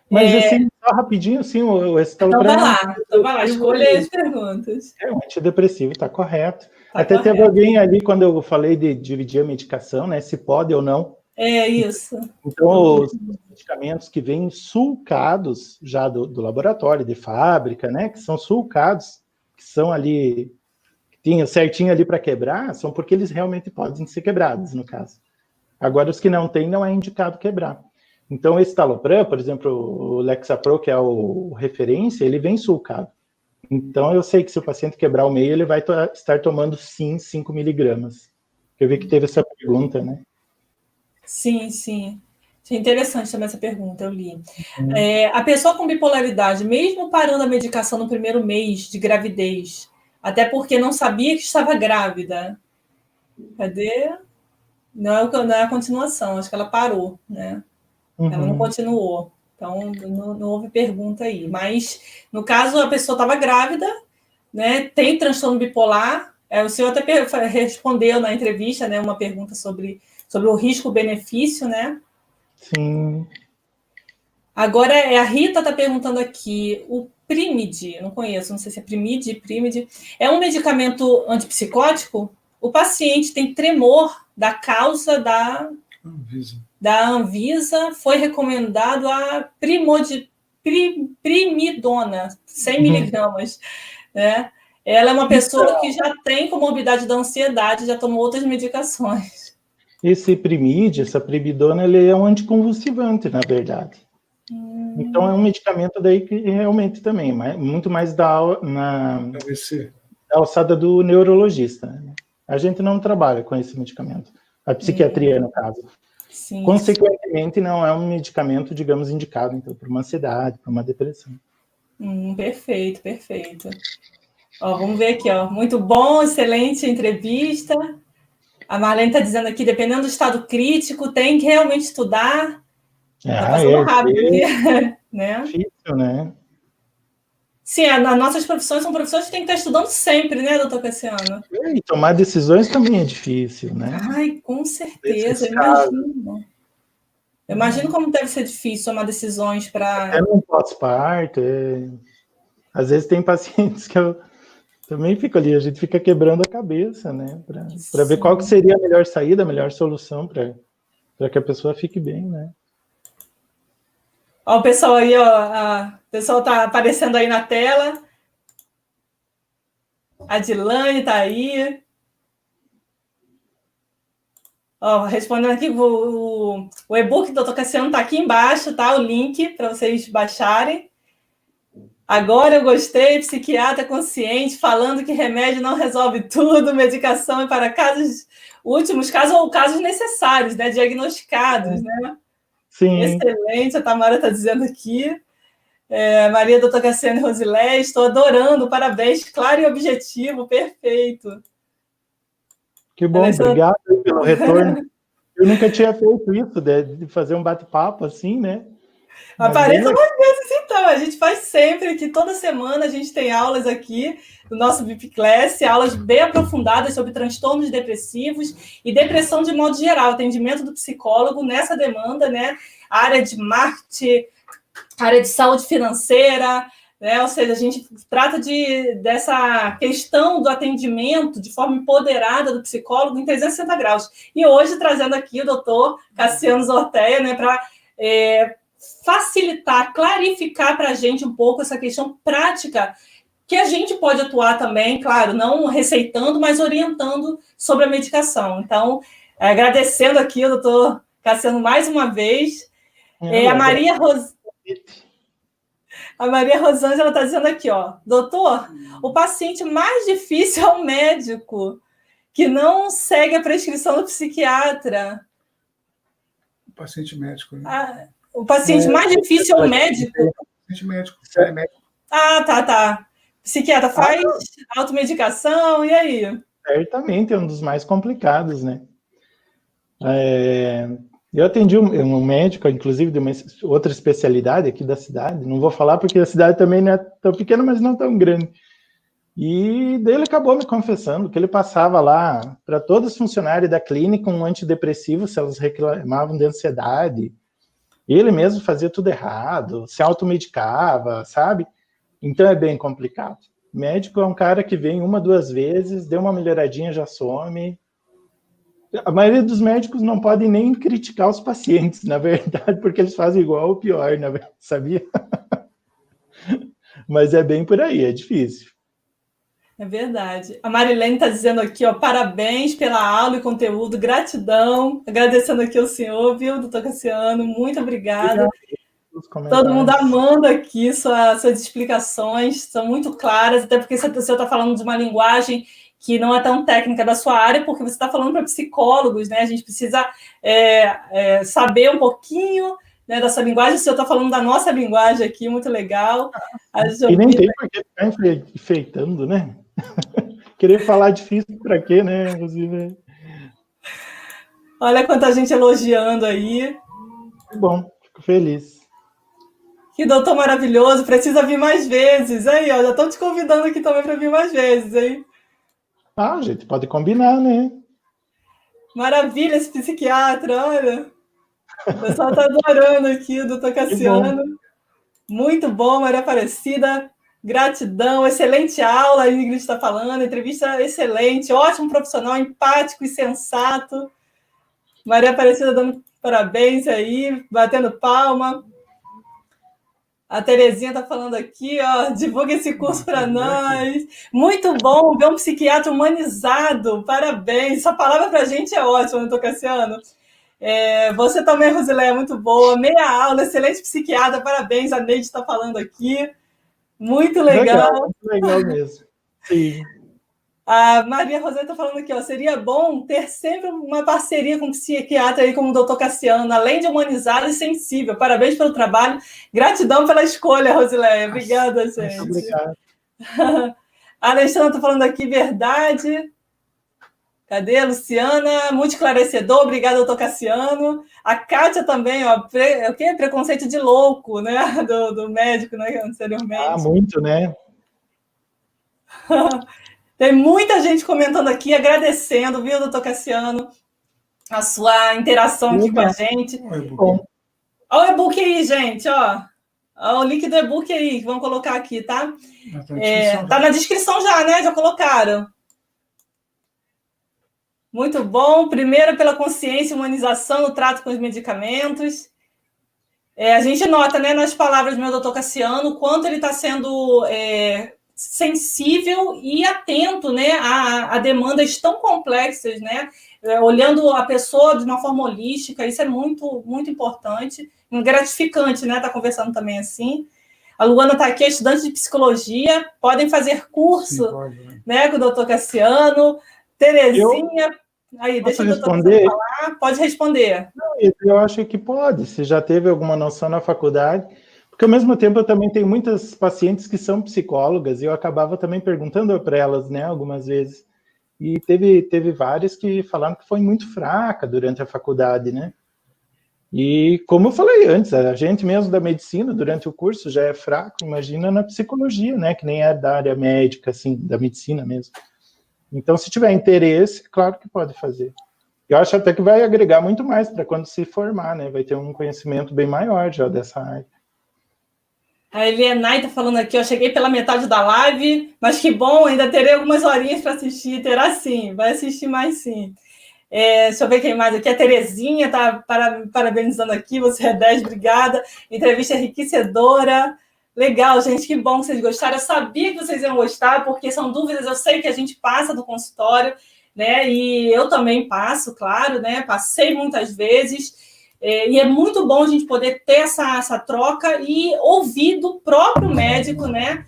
Mas, assim, só rapidinho, assim, o Então escitalopram vai lá, escolha as perguntas. é um antidepressivo, está correto. Tá Até teve correto. alguém ali, quando eu falei de dividir a medicação, né, se pode ou não. É isso. Então, os medicamentos que vêm sulcados já do laboratório, de fábrica, né, que são sulcados, que são ali, que tinham certinho ali para quebrar, são porque eles realmente podem ser quebrados, no caso. Agora, os que não têm, não é indicado quebrar. Então, esse talopram, por exemplo, o Lexapro, que é o referência, ele vem sulcado. Então, eu sei que se o paciente quebrar o meio, ele vai estar tomando, sim, 5 miligramas. Eu vi que teve essa pergunta, né? Sim, sim. É interessante também essa pergunta, eu li. A pessoa com bipolaridade, mesmo parando a medicação no primeiro mês de gravidez, até porque não sabia que estava grávida, cadê? Não é a continuação, acho que ela parou, né? Ela não continuou. Então, não houve pergunta aí. Mas, no caso, a pessoa estava grávida, né? Tem transtorno bipolar. O senhor até respondeu na entrevista, né, uma pergunta sobre o risco-benefício, né? Sim. Agora, a Rita está perguntando aqui, o Primid, não conheço, não sei se é Primid, é um medicamento antipsicótico? O paciente tem tremor da causa da Anvisa, foi recomendado a primidona, 100 miligramas, né? Ela é uma pessoa que já tem comorbidade da ansiedade, já tomou outras medicações. Esse Primid, essa primidona, ele é um anticonvulsivante, na verdade. Então, é um medicamento daí que realmente também, muito mais na alçada do neurologista. Né? A gente não trabalha com esse medicamento. A psiquiatria, no caso. Sim, consequentemente, não é um medicamento, digamos, indicado então, para uma ansiedade, para uma depressão. Perfeito, perfeito. Ó, vamos ver aqui, ó. Muito bom, excelente entrevista. A Marlene está dizendo aqui, dependendo do estado crítico, tem que realmente estudar. Está passando rápido aqui, né? Difícil, né? Sim, as nossas profissões são profissões que tem que estar estudando sempre, né, doutor Cassiano? E tomar decisões também é difícil, né? Ai, com certeza, imagino. Eu imagino como deve ser difícil tomar decisões para... Até no pós-parto, às vezes tem pacientes que eu também fico ali, a gente fica quebrando a cabeça, né? Para ver qual que seria a melhor saída, a melhor solução para que a pessoa fique bem, né? Ó, o pessoal aí, ó, o pessoal tá aparecendo aí na tela. A Dilane tá aí. Ó, respondendo aqui, o e-book do Dr. Cassiano tá aqui embaixo, tá? O link para vocês baixarem. Agora eu gostei, psiquiatra consciente, falando que remédio não resolve tudo, medicação é para casos últimos, casos ou casos necessários, né? Diagnosticados, né? Sim. Excelente, a Tamara está dizendo aqui. Maria Doutor Cassiano e Rosilé, estou adorando, parabéns, claro e objetivo, perfeito. Que bom, obrigado pelo retorno. Eu nunca tinha feito isso, de fazer um bate-papo assim, né? Apareça mais vezes, então. A gente faz sempre aqui, toda semana a gente tem aulas aqui do nosso VIP Class, aulas bem aprofundadas sobre transtornos depressivos e depressão de modo geral, atendimento do psicólogo nessa demanda, né? Área de marketing, área de saúde financeira, né? Ou seja, a gente trata dessa questão do atendimento de forma empoderada do psicólogo em 360 graus. E hoje trazendo aqui o doutor Cassiano Zorteia, né, para facilitar, clarificar para a gente um pouco essa questão prática que a gente pode atuar também, claro, não receitando, mas orientando sobre a medicação. Então, agradecendo aqui o doutor Cassiano mais uma vez. A Maria Rosângela está dizendo aqui, ó, doutor, o paciente mais difícil é o médico, que não segue a prescrição do psiquiatra. O paciente médico, né? O paciente mais difícil é o médico? O paciente médico, é médico. Tá. Psiquiatra faz automedicação, e aí? Certamente é um dos mais complicados, né? Eu atendi um médico, inclusive, de uma outra especialidade aqui da cidade, não vou falar porque a cidade também não é tão pequena, mas não tão grande. E daí ele acabou me confessando que ele passava lá para todos os funcionários da clínica um antidepressivo se elas reclamavam de ansiedade. Ele mesmo fazia tudo errado, se automedicava, sabe? Então é bem complicado. Médico é um cara que vem 1, 2 vezes, deu uma melhoradinha, já some. A maioria dos médicos não podem nem criticar os pacientes, na verdade, porque eles fazem igual ou pior, sabia? Mas é bem por aí, é difícil. É verdade. A Marilene está dizendo aqui, ó, parabéns pela aula e conteúdo, gratidão. Agradecendo aqui ao senhor, viu, doutor Cassiano? Muito obrigada. Todo mundo amando aqui suas explicações, são muito claras, até porque o senhor está falando de uma linguagem que não é tão técnica da sua área, porque você está falando para psicólogos, né? A gente precisa saber um pouquinho, né, dessa linguagem. O senhor está falando da nossa linguagem aqui, muito legal. E nem tem por que ficar enfeitando, né? Querer falar difícil para quê, né, inclusive? Olha quanta gente elogiando aí. Bom, fico feliz. Que doutor maravilhoso, precisa vir mais vezes. Aí, ó, já estão te convidando aqui também para vir mais vezes, hein? Ah, gente, pode combinar, né? Maravilha esse psiquiatra, olha. O pessoal está adorando aqui o doutor Cassiano. Muito bom, Maria Aparecida. Gratidão, excelente aula, a Ingrid está falando, entrevista excelente, ótimo profissional, empático e sensato. Maria Aparecida dando parabéns aí, batendo palma. A Terezinha está falando aqui, ó, divulga esse curso para nós. Muito bom ver um psiquiatra humanizado, parabéns. Essa palavra para a gente é ótima, doutor Cassiano. Você também, Rosileia, muito boa. Meia aula, excelente psiquiatra, parabéns. A Neide está falando aqui. Muito legal. Muito legal mesmo. Sim. A Maria Rosé está falando aqui, ó, seria bom ter sempre uma parceria com um psiquiatra aí como o doutor Cassiano, além de humanizado e sensível. Parabéns pelo trabalho. Gratidão pela escolha, Rosileia. Obrigada, gente. Muito obrigado. A Alexandra está falando aqui, verdade. Cadê? Luciana, muito esclarecedor. Obrigada, doutor Cassiano. A Kátia também, ó, o quê? Preconceito de louco, né? Do médico, né? Anteriormente. Ah, muito, né? Tem muita gente comentando aqui, agradecendo, viu, doutor Cassiano, a sua interação aqui com a gente. Olha o e-book aí, gente, ó. Olha o link do e-book aí, que vamos colocar aqui, tá? Tá na descrição já, né? Já colocaram. Muito bom. Primeiro, pela consciência e humanização no trato com os medicamentos. A gente nota, né, nas palavras do meu doutor Cassiano, o quanto ele está sendo sensível e atento, né, a demandas tão complexas, né, olhando a pessoa de uma forma holística. Isso é muito, muito importante, gratificante, né, estar conversando também assim. A Luana está aqui, estudante de psicologia, podem fazer curso. Sim, pode, né, com o doutor Cassiano. Terezinha, aí, deixa o doutor Cassiano falar, pode responder. Eu acho que pode, se já teve alguma noção na faculdade. Porque, ao mesmo tempo, eu também tenho muitas pacientes que são psicólogas, e eu acabava também perguntando para elas, né, algumas vezes. E teve várias que falaram que foi muito fraca durante a faculdade, né? E, como eu falei antes, a gente mesmo da medicina, durante o curso, já é fraco, imagina na psicologia, né, que nem é da área médica, assim, da medicina mesmo. Então, se tiver interesse, claro que pode fazer. Eu acho até que vai agregar muito mais para quando se formar, né? Vai ter um conhecimento bem maior já dessa área. A Elienay está falando aqui, eu cheguei pela metade da live, mas que bom, ainda terei algumas horinhas para assistir, terá sim, vai assistir mais sim. Deixa eu ver quem mais aqui, a Terezinha está parabenizando aqui, você é 10, obrigada, entrevista enriquecedora, legal, gente, que bom que vocês gostaram, eu sabia que vocês iam gostar, porque são dúvidas, eu sei que a gente passa do consultório, né, e eu também passo, claro, né, passei muitas vezes. E é muito bom a gente poder ter essa troca e ouvir do próprio médico, né?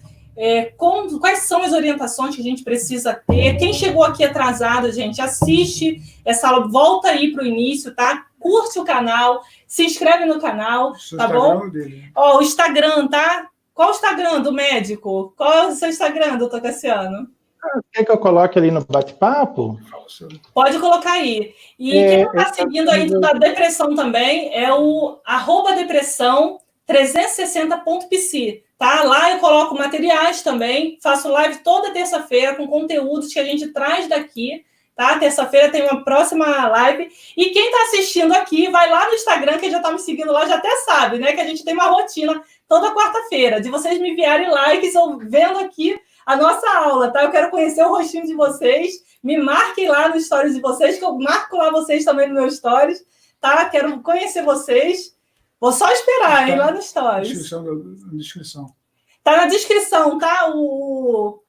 Quais são as orientações que a gente precisa ter. Quem chegou aqui atrasado, gente, assiste essa aula, volta aí para o início, tá? Curte o canal, se inscreve no canal, tá bom? Ó, o Instagram, tá? Qual o Instagram do médico? Qual é o seu Instagram, doutor Cassiano? Quer que eu coloque ali no bate-papo? Pode colocar aí. E quem está seguindo aí da depressão também é o @depressão 360.pc, tá? Lá eu coloco materiais também, faço live toda terça-feira com conteúdos que a gente traz daqui, tá? Terça-feira tem uma próxima live. E quem está assistindo aqui, vai lá no Instagram, quem já está me seguindo lá já até sabe, né? Que a gente tem uma rotina toda quarta-feira, de vocês me enviarem likes ou vendo aqui a nossa aula, tá? Eu quero conhecer o rostinho de vocês, me marquem lá no stories de vocês, que eu marco lá vocês também no meu stories, tá? Quero conhecer vocês. Vou só esperar, hein? Lá no stories. Descrição. Tá na descrição, tá? O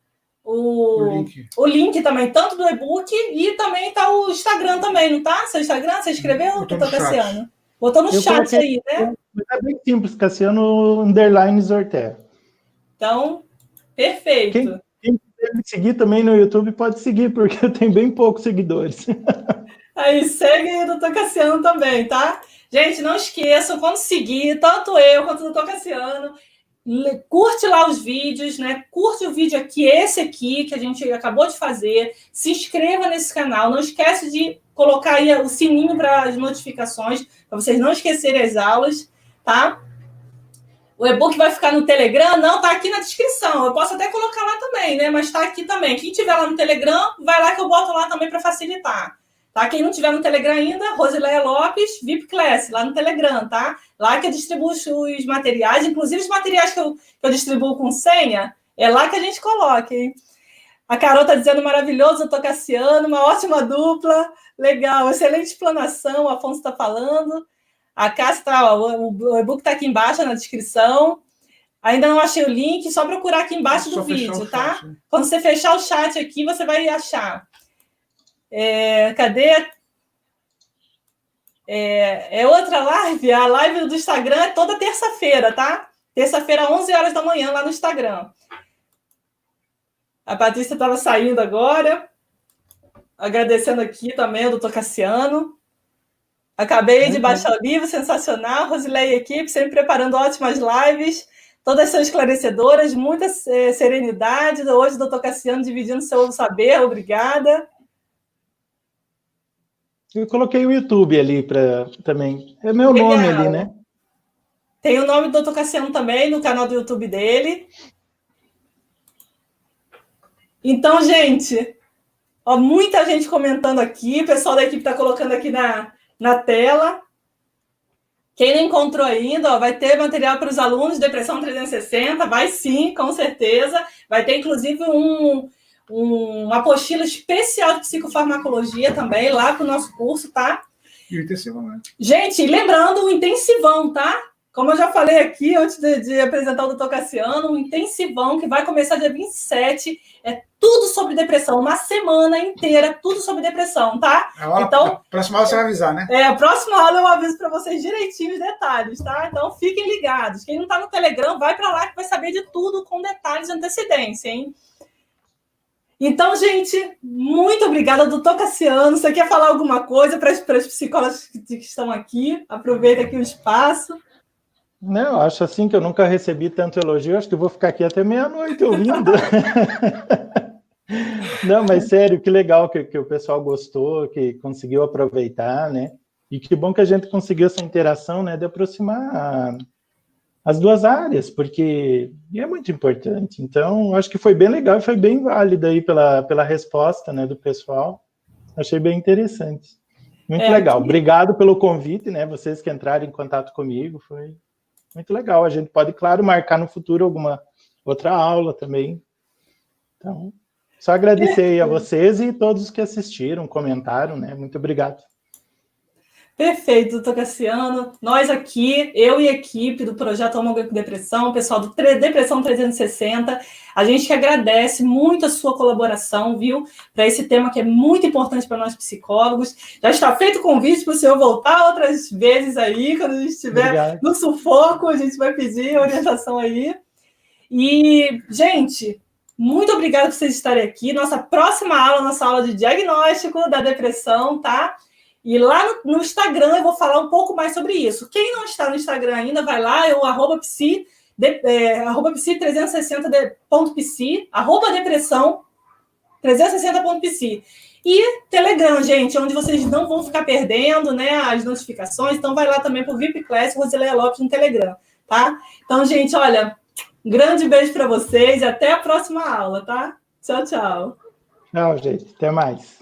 link também, tanto do e-book e também tá o Instagram também, não tá? Seu Instagram, você escreveu? Botou no Cassiano. Botou no chat aí, né? É bem simples, Cassiano _Zortea. Então, perfeito. Quem quiser me seguir também no YouTube pode seguir, porque eu tenho bem poucos seguidores. Aí, segue aí o Dr. Cassiano também, tá? Gente, não esqueçam, quando seguir, tanto eu quanto o Dr. Cassiano, curte lá os vídeos, né? Curte o vídeo aqui, esse aqui, que a gente acabou de fazer. Se inscreva nesse canal. Não esquece de colocar aí o sininho para as notificações, para vocês não esquecerem as aulas, tá? O e-book vai ficar no Telegram? Não, tá aqui na descrição. Eu posso até colocar lá também, né? Mas tá aqui também. Quem tiver lá no Telegram, vai lá que eu boto lá também para facilitar. Tá? Quem não tiver no Telegram ainda, Rosileia Lopes, VIP Class, lá no Telegram, tá? Lá que eu distribuo os materiais, inclusive os materiais que eu distribuo com senha, é lá que a gente coloca, hein? A Carol tá dizendo maravilhoso, eu tô Cassiano, uma ótima dupla, legal, excelente explanação, o Afonso tá falando. A Cássia tá, o e-book tá aqui embaixo na descrição. Ainda não achei o link, só procurar aqui embaixo do vídeo, tá? Chat, quando você fechar o chat aqui, você vai achar. Cadê? É outra live? A live do Instagram é toda terça-feira, tá? Terça-feira, 11 horas da manhã, lá no Instagram. A Patrícia estava saindo agora. Agradecendo aqui também ao Dr. Cassiano. Acabei de baixar o livro, sensacional. Rosileia e equipe, sempre preparando ótimas lives. Todas são esclarecedoras, muita serenidade. Hoje o Dr. Cassiano dividindo seu saber. Obrigada. Eu coloquei o YouTube ali para também. É meu legal. Nome ali, né? Tem o nome do Dr. Cassiano também no canal do YouTube dele. Então, gente, ó, muita gente comentando aqui. O pessoal da equipe está colocando aqui na tela. Quem não encontrou ainda, ó, vai ter material para os alunos de Depressão 360. Vai sim, com certeza. Vai ter, inclusive, uma apostila especial de psicofarmacologia também, lá para o nosso curso, tá? E o intensivão, né? Gente, lembrando o intensivão, tá? Como eu já falei aqui, antes de apresentar o Dr. Cassiano, o intensivão que vai começar dia 27, é tudo sobre depressão, uma semana inteira, tudo sobre depressão, tá? Então, a próxima aula você vai avisar, né? A próxima aula eu aviso para vocês direitinho os detalhes, tá? Então, fiquem ligados. Quem não está no Telegram, vai para lá que vai saber de tudo com detalhes de antecedência, hein? Então, gente, muito obrigada, doutor Cassiano. Você quer falar alguma coisa para as psicólogas que estão aqui? Aproveita aqui o espaço. Não, acho assim que eu nunca recebi tanto elogio, acho que eu vou ficar aqui até meia-noite ouvindo. Não, mas sério, que legal que o pessoal gostou, que conseguiu aproveitar, né? E que bom que a gente conseguiu essa interação, né, de aproximar as duas áreas, porque é muito importante. Então, acho que foi bem legal e foi bem válido aí pela resposta, né, do pessoal. Achei bem interessante. Muito legal. Obrigado pelo convite, né, vocês que entraram em contato comigo, foi muito legal. A gente pode, claro, marcar no futuro alguma outra aula também. Então, só agradecer aí a vocês e todos que assistiram, comentaram, né, muito obrigado. Perfeito, doutor Cassiano. Nós aqui, eu e a equipe do Projeto Homem com Depressão, o pessoal do Depressão 360, a gente que agradece muito a sua colaboração, viu? Para esse tema que é muito importante para nós psicólogos. Já está feito o convite para o senhor voltar outras vezes aí, quando a gente estiver no sufoco, a gente vai pedir orientação aí. E, gente, muito obrigada por vocês estarem aqui. Nossa próxima aula, nossa aula de diagnóstico da depressão, tá? E lá no Instagram eu vou falar um pouco mais sobre isso. Quem não está no Instagram ainda, vai lá, é o @psi360.pc, @depressão 360.pc. E Telegram, gente, onde vocês não vão ficar perdendo, né, as notificações. Então vai lá também para o VIP Class, Rosileia Lopes no Telegram. tá? Então, gente, olha, um grande beijo para vocês e até a próxima aula, tá? Tchau, tchau. Tchau, gente. Até mais.